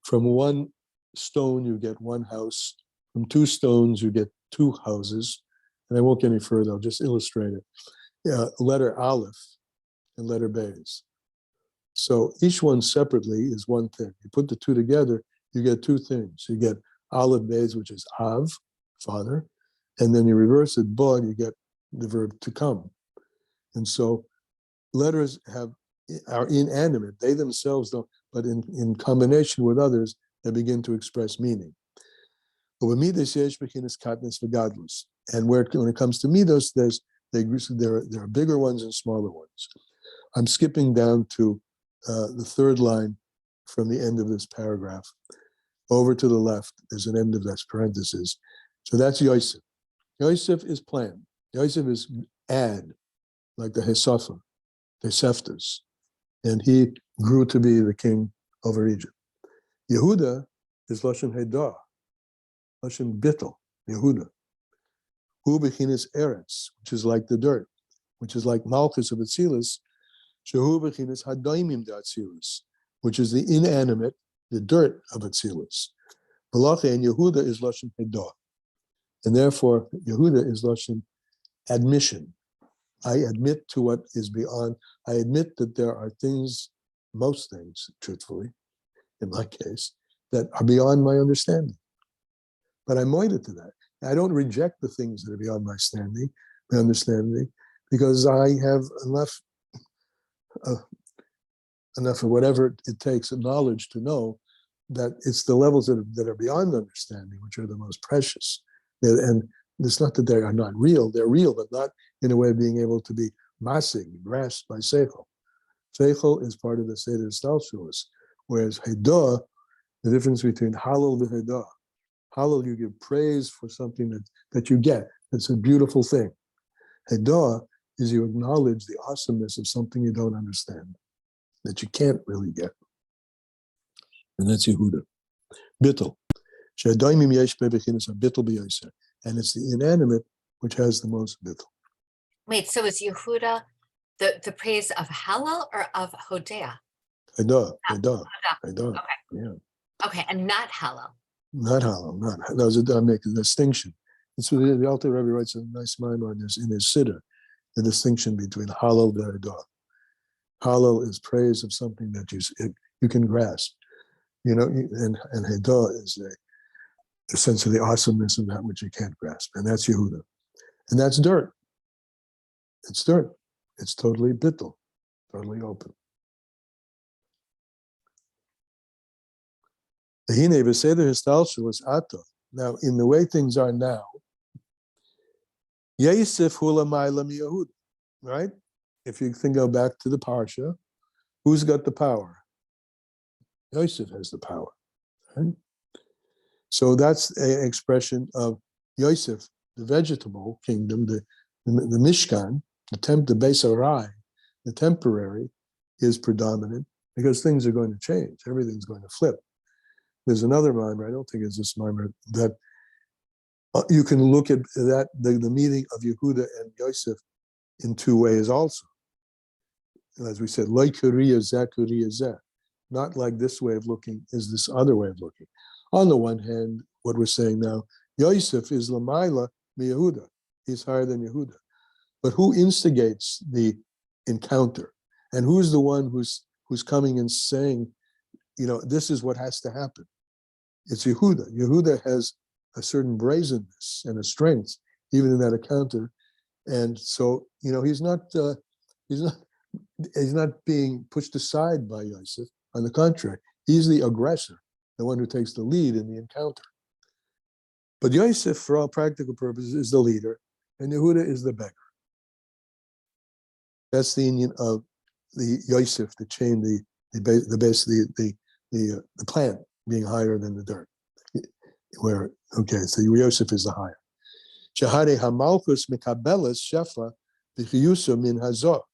from one stone you get one house, from two stones you get two houses, and I won't get any further, I'll just illustrate it. Letter Aleph and letter Beis. So each one separately is one thing. You put the two together, you get two things. You get Aleph Beis, which is Av, father, and then you reverse it, Bod, you get the verb to come. And so letters are inanimate. They themselves don't, but in combination with others, that begin to express meaning. And when it comes to midos, there are bigger ones and smaller ones. I'm skipping down to the third line from the end of this paragraph. Over to the left, there's an end of this parenthesis. So that's Yosef. Yosef is plan. Yosef is add, like the Heseftas. And he grew to be the king over Egypt. Yehuda is Lashon Hedah, Lashon Bittel, Yehuda. Hu bechinas Eretz, which is like the dirt, which is like Malchus of Atzilus, Shehu bechinas Hadaimim de Atzilus, which is the inanimate, the dirt of Atzilus. Malachi and Yehuda is Lashon Hedah. And therefore, Yehuda is Lashon admission. I admit to what is beyond. I admit that there are things, most things, truthfully, in my case, that are beyond my understanding. But I'm moided to that. I don't reject the things that are beyond my understanding, because I have enough of whatever it takes, of knowledge to know that it's the levels that are beyond understanding, which are the most precious. And it's not that they are not real, they're real, but not in a way of being able to be masig, grasped by seichel. Seichel is part of the Seder Stalshulis, whereas Hedah, the difference between Halal and Hedah. Halal, you give praise for something that you get. It's a beautiful thing. Hedah is you acknowledge the awesomeness of something you don't understand, that you can't really get. And that's Yehuda. Bittel. And it's the inanimate which has the most bittel. Wait, so is Yehuda the praise of Hallel or of Hodea? Hedah. Okay. Yeah. Okay, and not Hallel. Not Halal, I make a distinction. It's what the Alter Rebbe writes a nice mind on this in his Siddur, the distinction between Halal and Hedah. Halal is praise of something that you can grasp, and Hedah is a sense of the awesomeness of that which you can't grasp, and that's Yehuda. And that's dirt. It's dirt. It's totally bittul, totally open. Now, in the way things are now, Yosef hula ma'ila miYehud, right? If you go back to the Parsha, who's got the power? Yosef has the power, right? So that's an expression of Yosef, the vegetable kingdom, the Mishkan, the Beis Harai, the temporary, is predominant because things are going to change. Everything's going to flip. There's another mimer, I don't think it's this mimer, that you can look at that the meaning of Yehuda and Yosef in two ways also. As we said, like Kuriya Zeh, not like this way of looking, is this other way of looking. On the one hand, what we're saying now, Yosef is Lamaila mi Yehuda. He's higher than Yehuda. But who instigates the encounter? And who's the one who's coming and saying, this is what has to happen? It's Yehuda. Yehuda has a certain brazenness and a strength, even in that encounter. And so, he's not being pushed aside by Yosef. On the contrary, he's the aggressor, the one who takes the lead in the encounter. But Yosef, for all practical purposes, is the leader, and Yehuda is the beggar. That's the union of the Yosef, the chain, the base, the plant being higher than the dirt. So Yosef is the higher. Shahare hamalchus mekabeles shefa b'chiyusa min hazor.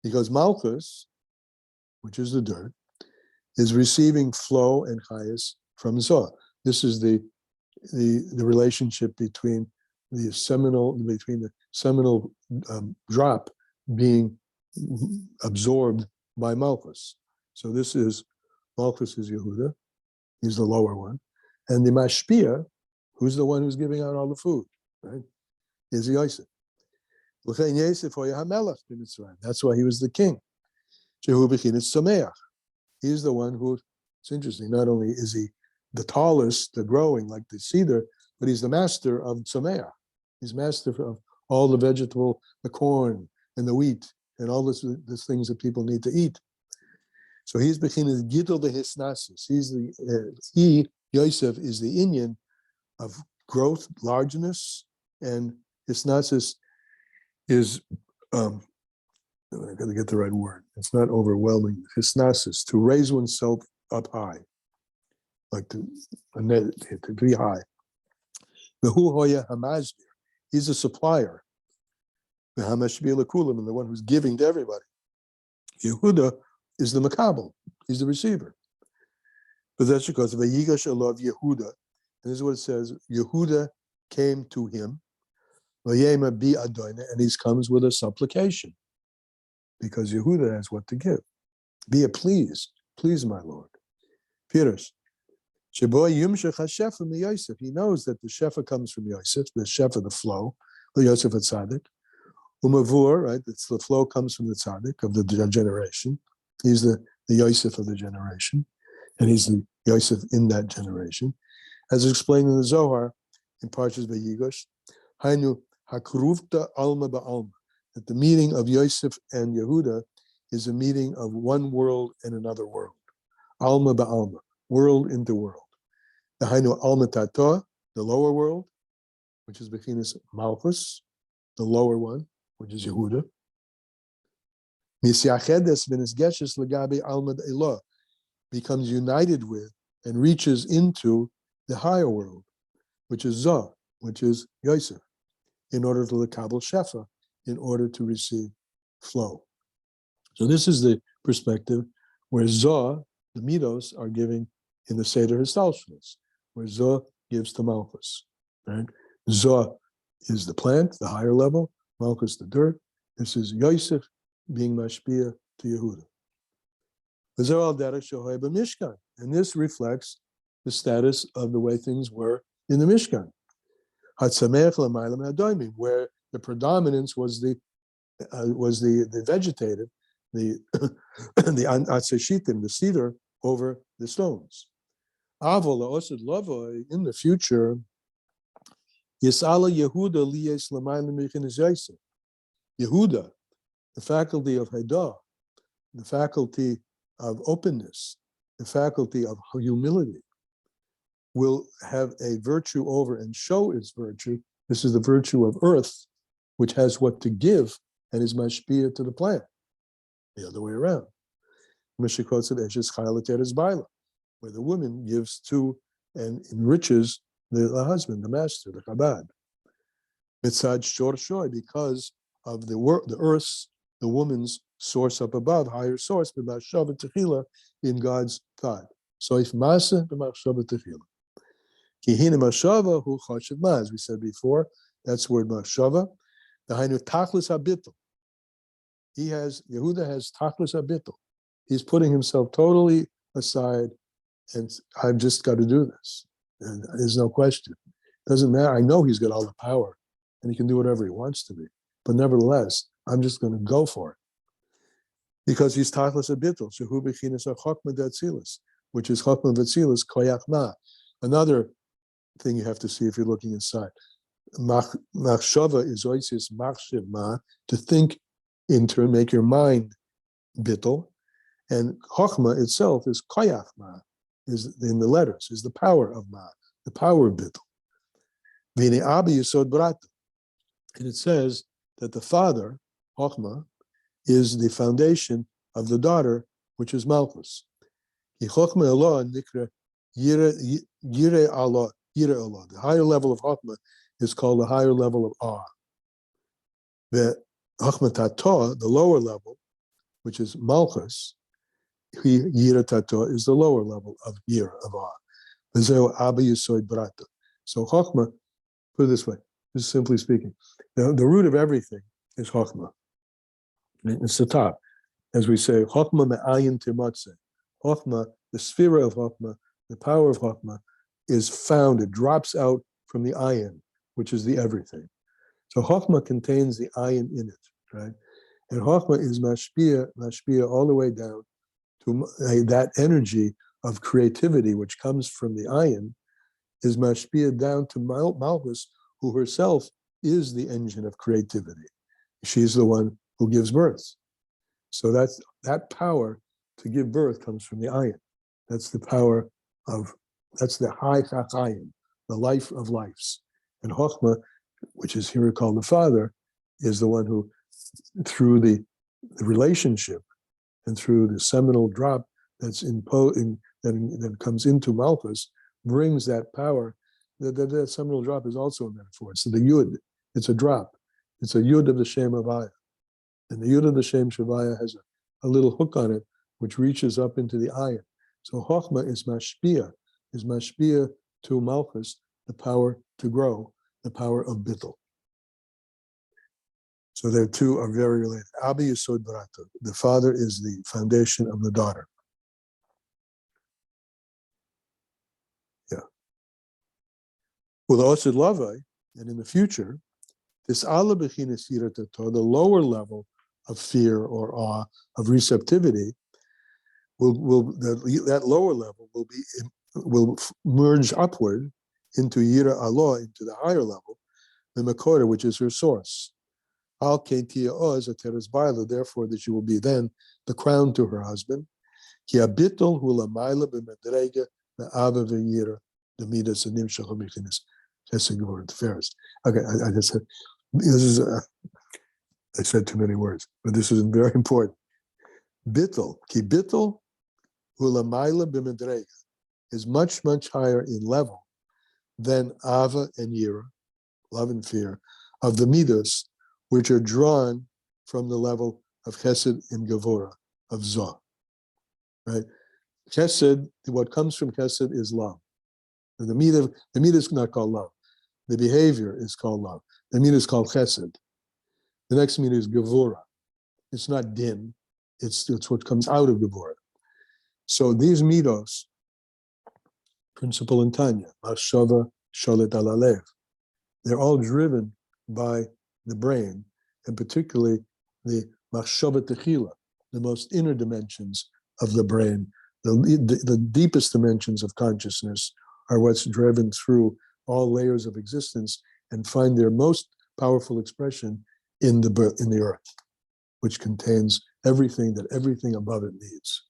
Because Malchus, which is the dirt, is receiving flow and chayas from Zoh. This is the relationship between the seminal drop being absorbed by Malchus. So Malchus is Yehuda, he's the lower one. And the Mashpia, who's the one who's giving out all the food, right, is Yosef. That's why he was the king. He's the one who, it's interesting, not only is he the tallest, the growing, like the cedar, but he's the master of Tzomeach. He's master of all the vegetable, the corn and the wheat, and all these things that people need to eat. So he's beginning Gidol Behisnasis. He, Yosef, is the Inyan of growth, largeness, and Hisnasis is, I got to get the right word. It's not overwhelming. Hisnasis, to raise oneself up high, like to be high. Vehu Hoya Hamazbir, he's a supplier. The Hamashbir Lakulim, and the one who's giving to everybody. Yehuda is the Makabel, he's the receiver. But that's because VaYigash Alav Yehuda, and this is what it says: Yehuda came to him, Vayema bi Adoina, and he comes with a supplication, because Yehuda has what to give. Be pleased, please, my Lord. Pirush. Sheboy Yumshach HaShefa mi Yosef. He knows that the Shefa comes from Yosef, the Shefa, the flow, the Yosef at Tzaddik. Umavur, right? It's the flow comes from the Tzaddik of the generation. He's the Yosef of the generation, and he's the Yosef in that generation. As explained in the Zohar, in Parshas VaYigash, Hainu Hakruvta Alma Ba'alma, that the meeting of Yosef and Yehuda is a meeting of one world and another world. Alma Ba'alma, world into world. The Hainu Alma Tata, the lower world, which is Bechinas Malchus, the lower one, which is Yehuda. Misyachedes v'nisgeshes legabe Alma Elah, becomes united with and reaches into the higher world, which is Zah, which is Yosef, in order to lekabel shefa, in order to receive flow. So this is the perspective where Zah, the Midos, are giving in the Seder Histalshalos, where Zah gives to Malchus. Right? Zah is the plant, the higher level, Malchus the dirt. This is Yosef being mashpia to Yehuda. And this reflects the status of the way things were in the Mishkan, where the predominance was the vegetative, the atzeshitim, the cedar over the stones. In the future, Yisala Yehuda liyes l'maylam mechinas Yosef. Yehuda, the faculty of Haidah, the faculty of openness, the faculty of humility, will have a virtue over and show its virtue. This is the virtue of earth, which has what to give and is mashpia to the plant. The other way around. Where the woman gives to and enriches the husband, the master, the chabad. Mitzad shor shoy, because of the earth's, the woman's source up above, higher source, b'machshava techila, in God's thought. Soif masa b'machshava techila. Kihina machshava hu chashiv ma, as we said before, that's word machshava. The hainu tachlis habitul. Yehuda has tachlis habitul. He's putting himself totally aside, and I've just got to do this. And there's no question. Doesn't matter. I know he's got all the power, and he can do whatever he wants to be. But nevertheless, I'm just going to go for it. Because he's tachlis habitul, shehu b'chinas ha'chokma d'atzilis, which is chokma d'atzilis koyach ma. Another thing you have to see if you're looking inside. Machshava is oisis machshiv ma, to think in turn, make your mind bittul, and chokma itself is koyach ma, is in the letters, is the power of ma, the power of bittul. V'nei abi yisod brata, and it says that the father, chokma, is the foundation of the daughter, which is Malchus. The higher level of Chokmah is called the higher level of awe. The Chokmah Tato, the lower level, which is Malchus, Yira Tato is the lower level of Yira, of awe. So Chokmah, put it this way, just simply speaking, the root of everything is Chokmah. It's the top. As we say, Chokmah me'ayin timotze. Chokmah, the sphere of Chokmah, the power of Chokmah, is found, it drops out from the ayin, which is the everything. So Chokmah contains the ayin in it, right? And Chokmah is mashpia all the way down to that energy of creativity, which comes from the ayin, is mashpia down to Malchus, who herself is the engine of creativity. She's the one who gives birth. So that power to give birth comes from the ayin. That's the power of, that's the high chachayim, the life of lives. And Chochmah, which is here called the father, is the one who, through the relationship and through the seminal drop that's that comes into Malchus, brings that power. That seminal drop is also a metaphor. So the yud, it's a drop. It's a yud of the Shem Havaya. And the yud of the Shem Shavaya has a little hook on it, which reaches up into the ayin. So Chochmah is mashpia to Malchus, the power to grow, the power of bittul. So the two are very related. Abi Yesod Barata. The father is the foundation of the daughter. Yeah. With Osid Lavai, and in the future, this Allah Bechinas Yiratato, the lower level of fear or awe, of receptivity, that lower level will merge upward into Yira Allah, into the higher level, the Makora, which is her source. Al Ketia Oz a Teres Baila, therefore that she will be then the crown to her husband. Ki abitul hula maila b'medrega me'ava v'yira the midas and nimshach ha'mechinis hesegor teferes. Okay, I just said this is I said too many words, but this is very important. Bittul ki bittul hula maila b'medrega is much higher in level than ava and yira, love and fear, of the midas, which are drawn from the level of chesed and gevura, of zah. Right? Chesed, what comes from chesed is love. And the midah is not called love. The behavior is called love. The midah is called chesed. The next midah is gevura. It's not din. It's what comes out of gevura. So these midos, principle in Tanya, machshava shalet alalev, they're all driven by the brain, and particularly the machshava techila, the most inner dimensions of the brain, the deepest dimensions of consciousness are what's driven through all layers of existence and find their most powerful expression in the earth, which contains everything that everything above it needs.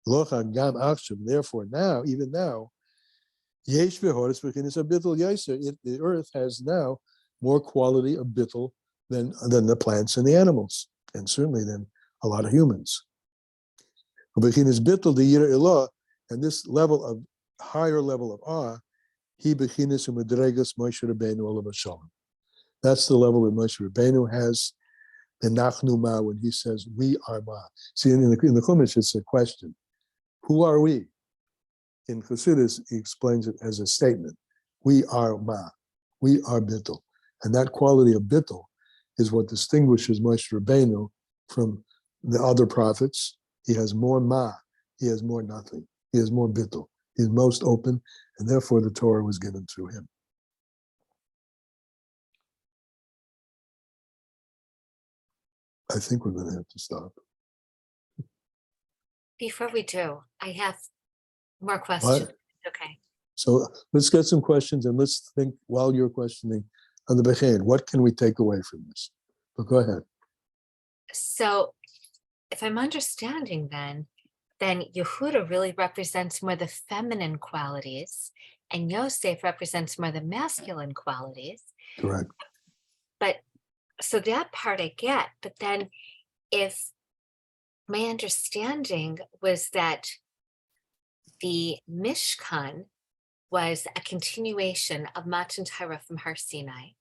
Therefore, now, even now, the earth has now more quality of bittul than the plants and the animals, and certainly than a lot of humans. And this level of higher level of awe, that's the level that Moshe Rabbeinu has, the Nachnu Ma, when he says, we are Ma. See, in the Chumash, it's a question. Who are we? In Chassidus, he explains it as a statement. We are Ma. We are bittul. And that quality of bittul is what distinguishes Moshe Rabbeinu from the other prophets. He has more Ma. He has more nothing. He has more bittul. He is most open, and therefore the Torah was given through him. I think we're going to have to stop. Before we do, I have more questions. What? Okay. So let's get some questions, and let's think while you're questioning on the Bechain, what can we take away from this? But go ahead. So if I'm understanding then Yehuda really represents more the feminine qualities and Yosef represents more the masculine qualities. Correct. But so that part I get, but then if my understanding was that the Mishkan was a continuation of Matan Torah from Har Sinai,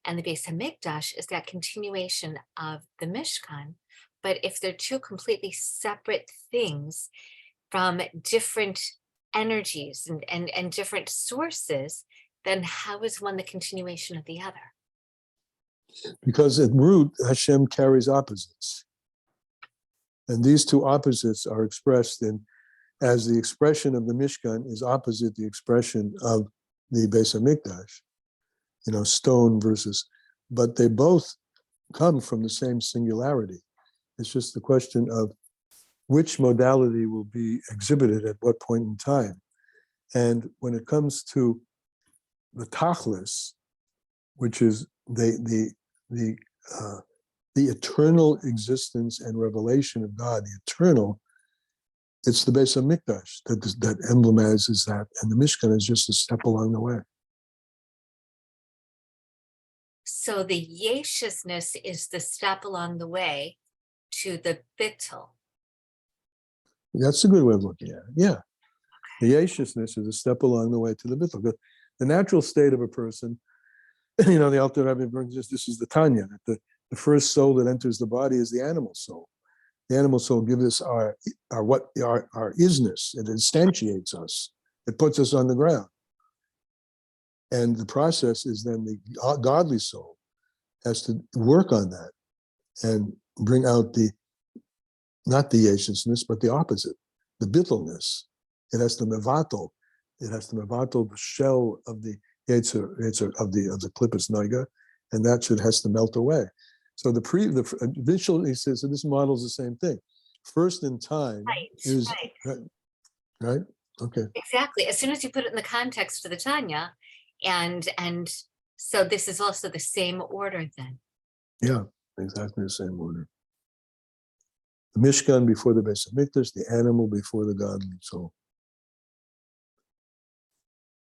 and the Beis Hamikdash is that continuation of the Mishkan. But if they're two completely separate things from different energies and different sources, then how is one the continuation of the other? Because at root, Hashem carries opposites. And these two opposites are expressed as the expression of the Mishkan is opposite the expression of the Beis Hamikdash, stone versus, but they both come from the same singularity. It's just the question of which modality will be exhibited at what point in time. And when it comes to the tachlis, which is the the eternal existence and revelation of God, the eternal, it's the base of Mikdash that emblemizes that, and the Mishkan is just a step along the way. So the yeshusness is the step along the way to the bittul. That's a good way of looking at it. Yeah. The yeshusness is a step along the way to the bittul. The natural state of a person, the Alter Rebbe brings this is the Tanya, that the first soul that enters the body is the animal soul. The animal soul gives us our isness. It instantiates us. It puts us on the ground. And the process is then the godly soul has to work on that and bring out not the yeshusness, but the opposite, the bittelness. It has to mevatel. It has to mevatel the shell of the yetzer of the klippus noiga, and that has to melt away. So the initial, he says, so this model is the same thing. First in time is right. Okay. Exactly. As soon as you put it in the context of the Tanya, and so this is also the same order then. Yeah, exactly the same order. The Mishkan before the Beis Hamikdash, the animal before the godly soul.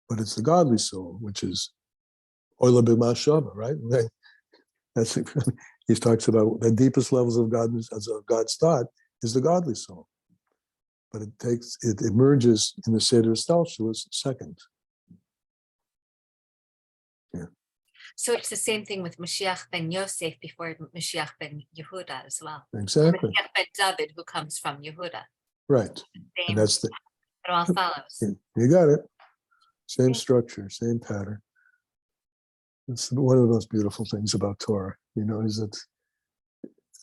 But it's the godly soul, which is Oila B'Mashava, right? That's he talks about the deepest levels of God's thought is the godly soul. But it emerges in the Seder Stalshalas second. Yeah. So it's the same thing with Mashiach ben Yosef before Mashiach ben Yehuda as well. Exactly. Mashiach ben David, who comes from Yehuda. Right. And that's it all follows. You got it. Same structure, same pattern. It's one of the most beautiful things about Torah, is that,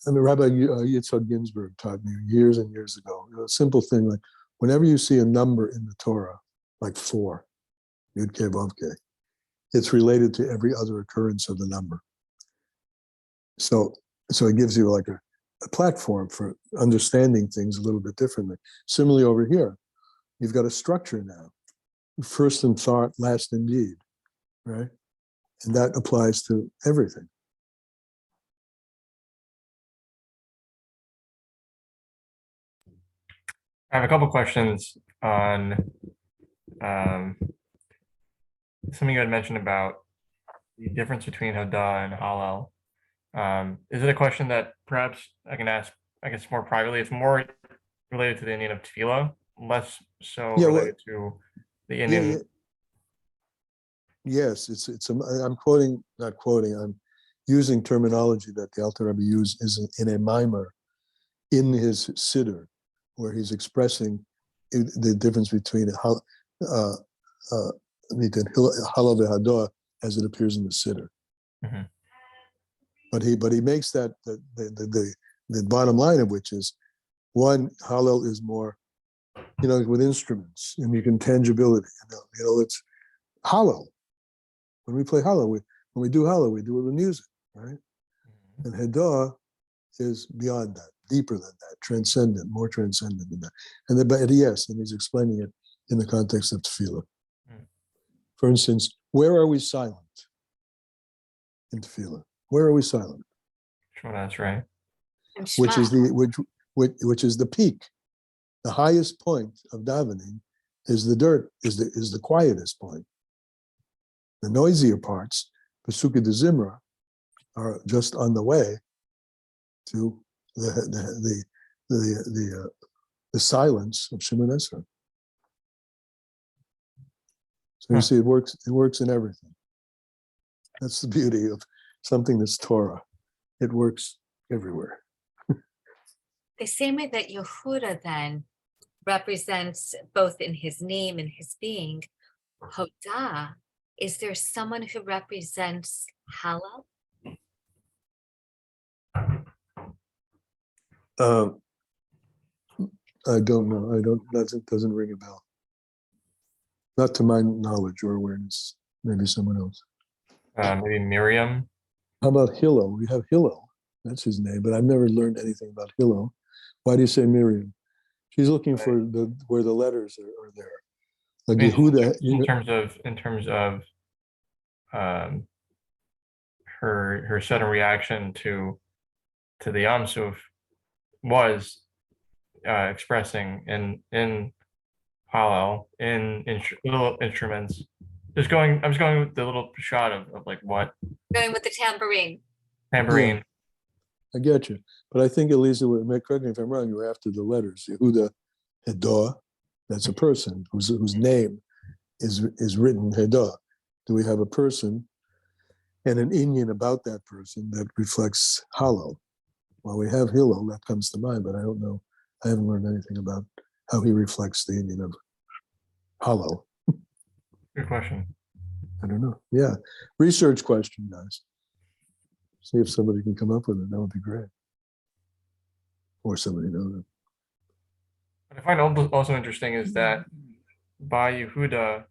Rabbi Yitzhak Ginsburg taught me years and years ago, a simple thing like whenever you see a number in the Torah, like 4, Yud Kei Vav Kei, it's related to every other occurrence of the number. So it gives you like a platform for understanding things a little bit differently. Similarly over here, you've got a structure now. First in thought, last in deed, right? And that applies to everything. I have a couple questions on something you had mentioned about the difference between Hodah and Hallel. Is it a question that perhaps I can ask, I guess, more privately? It's more related to the Indian of Tefillah, less so related to the Indian. Yes, I'm not quoting, I'm using terminology that the Alter Rebbe used in a mimer in his Siddur, where he's expressing the difference between Hallel v'Hadah as it appears in the Siddur. Mm-hmm. But he makes that the bottom line of which is one, Hallel is more, with instruments and you can tangibility. It's Hallel. When we play Hallel, when we do Hallel, we do it with music, right? And Hadah is beyond that, deeper than that, transcendent, more transcendent than that. And he's explaining it in the context of Tefillah. For instance, where are we silent in Tefillah? Where are we silent? Sure, that's right. Which is the peak, the highest point of davening is the quietest point. The noisier parts, Pesukei de Zimra, are just on the way to the silence of Shemoneh Esrei. So you see, it works in everything. That's the beauty of something that's Torah. It works everywhere. The same way that Yehuda then represents both in his name and his being, Hodah, is there someone who represents Hallel? I don't know. Doesn't ring a bell. Not to my knowledge or awareness. Maybe someone else. Maybe Miriam. How about Hillel? We have Hillel. That's his name, but I've never learned anything about Hillel. Why do you say Miriam? She's looking for where the letters are there. Like Yehuda. In terms of her sudden reaction to to the Yam Suf was expressing in Hallel, in little instruments. I'm just going with the little shot of like what Going with the tambourine. tambourine. I get you. But I think, Elisa, correct me if I'm wrong, you were after the letters. Yehuda Hedah, that's a person whose name is written Hedah. Do we have a person and an Inyan about that person that reflects Hallel? Well, we have Hillel, that comes to mind, but I don't know. I haven't learned anything about how he reflects the Inyan of Hallel. Good question. I don't know. Yeah. Research question, guys. See if somebody can come up with it. That would be great. Or somebody knows it. What I find also interesting is that by Yehuda,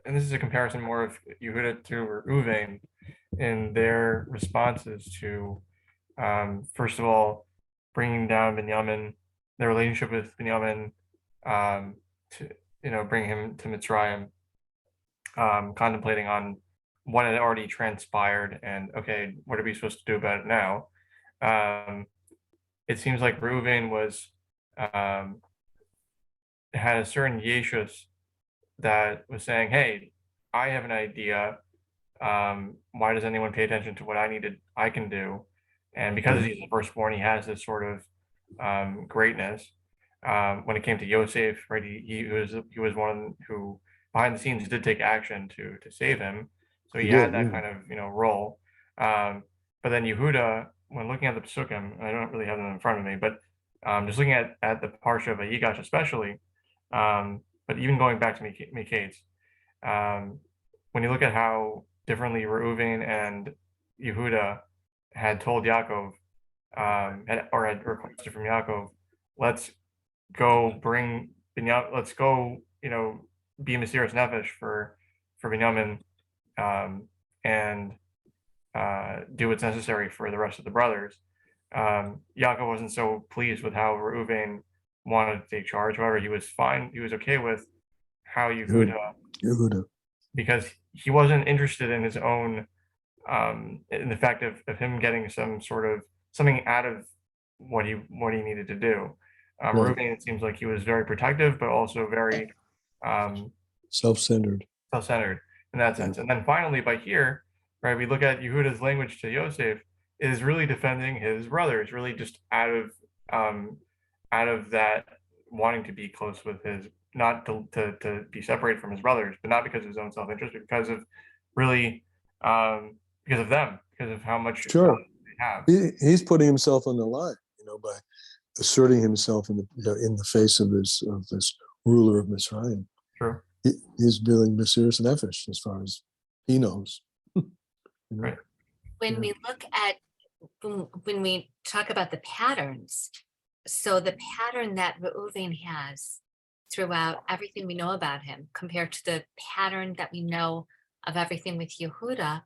and this is a comparison more of Yehuda to Reuven in their responses to, first of all, bringing down Binyamin, their relationship with Binyamin, to bring him to Mitzrayim, contemplating on what had already transpired and okay, what are we supposed to do about it now? It seems like Reuven was had a certain Yeshus that was saying, hey, I have an idea. Why does anyone pay attention to what I can do? And because he's the firstborn, he has this sort of greatness. When it came to Yosef, right, he was one who behind the scenes did take action to save him. So he had that kind of role. But then Yehuda, when looking at the Pesukim, I don't really have them in front of me, but just looking at the Parsha of VaYigash especially, but even going back to Miketz, when you look at how differently Reuven and Yehuda had told Yaakov, had requested from Yaakov, let's go bring Binyamin, let's go, be Mesiras Nefesh for Binyamin, and do what's necessary for the rest of the brothers. Yaakov wasn't so pleased with how Reuven wanted to take charge. However, he was fine. He was okay with how Yehuda, because he wasn't interested in his own, in the fact of him getting something out of what he needed to do. Reuven, it seems like he was very protective, but also very self-centered in that sense. And then finally, by here, right, we look at Yehuda's language to Yosef is really defending his brothers, really just out of that wanting to be close with his, not to be separated from his brothers, but not because of his own self-interest, but because of really because of them, because of how much they have. He's putting himself on the line, by asserting himself in the face of this ruler of Mitzrayim. True. He's doing Mesiras Nefesh as far as he knows. Right. When we look at, when we talk about the patterns, so the pattern that Reuven has throughout everything we know about him compared to the pattern that we know of everything with Yehuda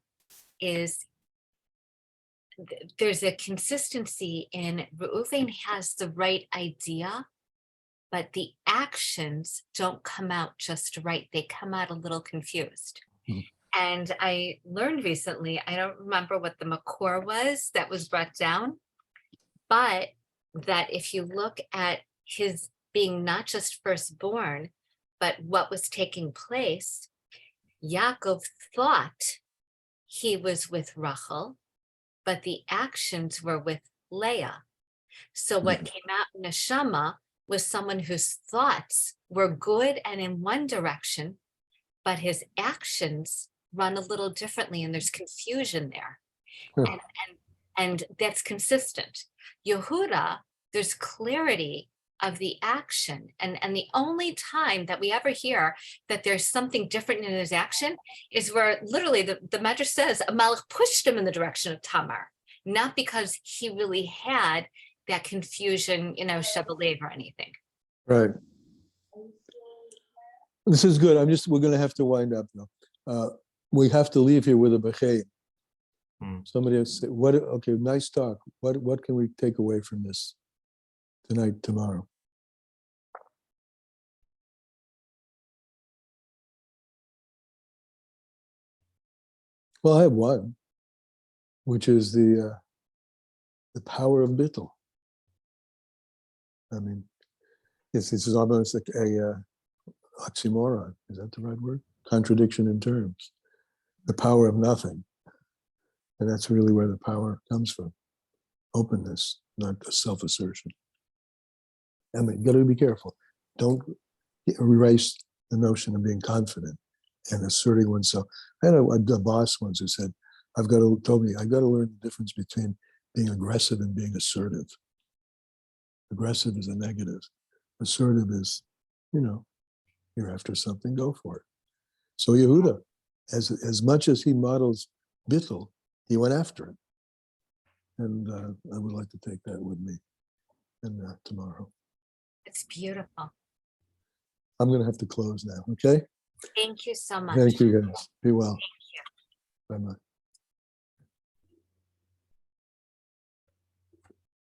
is there's a consistency in Reuven has the right idea, but the actions don't come out just right. They come out a little confused. And I learned recently, I don't remember what the makor was that was brought down, but that if you look at his being not just firstborn, but what was taking place, Yaakov thought he was with Rachel, but the actions were with Leah. So what came out in Neshama was someone whose thoughts were good and in one direction, but his actions run a little differently, and there's confusion there. And that's consistent. Yehuda, there's clarity of the action. And the only time that we ever hear that there's something different in his action is where literally the Medrash says Amalek pushed him in the direction of Tamar, not because he really had that confusion, Shebelev or anything. Right. This is good. We're going to have to wind up now. We have to leave here with a bechei. Somebody else say, okay, nice talk. What can we take away from this tonight, tomorrow? Well, I have one, which is the the power of bittul. I mean, this is almost like a oxymoron. Is that the right word? Contradiction in terms. The power of nothing. And that's really where the power comes from. Openness, not self-assertion. I mean, you got to be careful. Don't erase the notion of being confident and asserting oneself. I had a boss once who said, told me, I've got to learn the difference between being aggressive and being assertive. Aggressive is a negative. Assertive is, you're after something, go for it. So Yehuda, as much as he models bittul, he went after it. And I would like to take that with me and tomorrow. It's beautiful. I'm going to have to close now, okay? Thank you so much. Thank you, guys. Be well. Thank you. Bye-bye.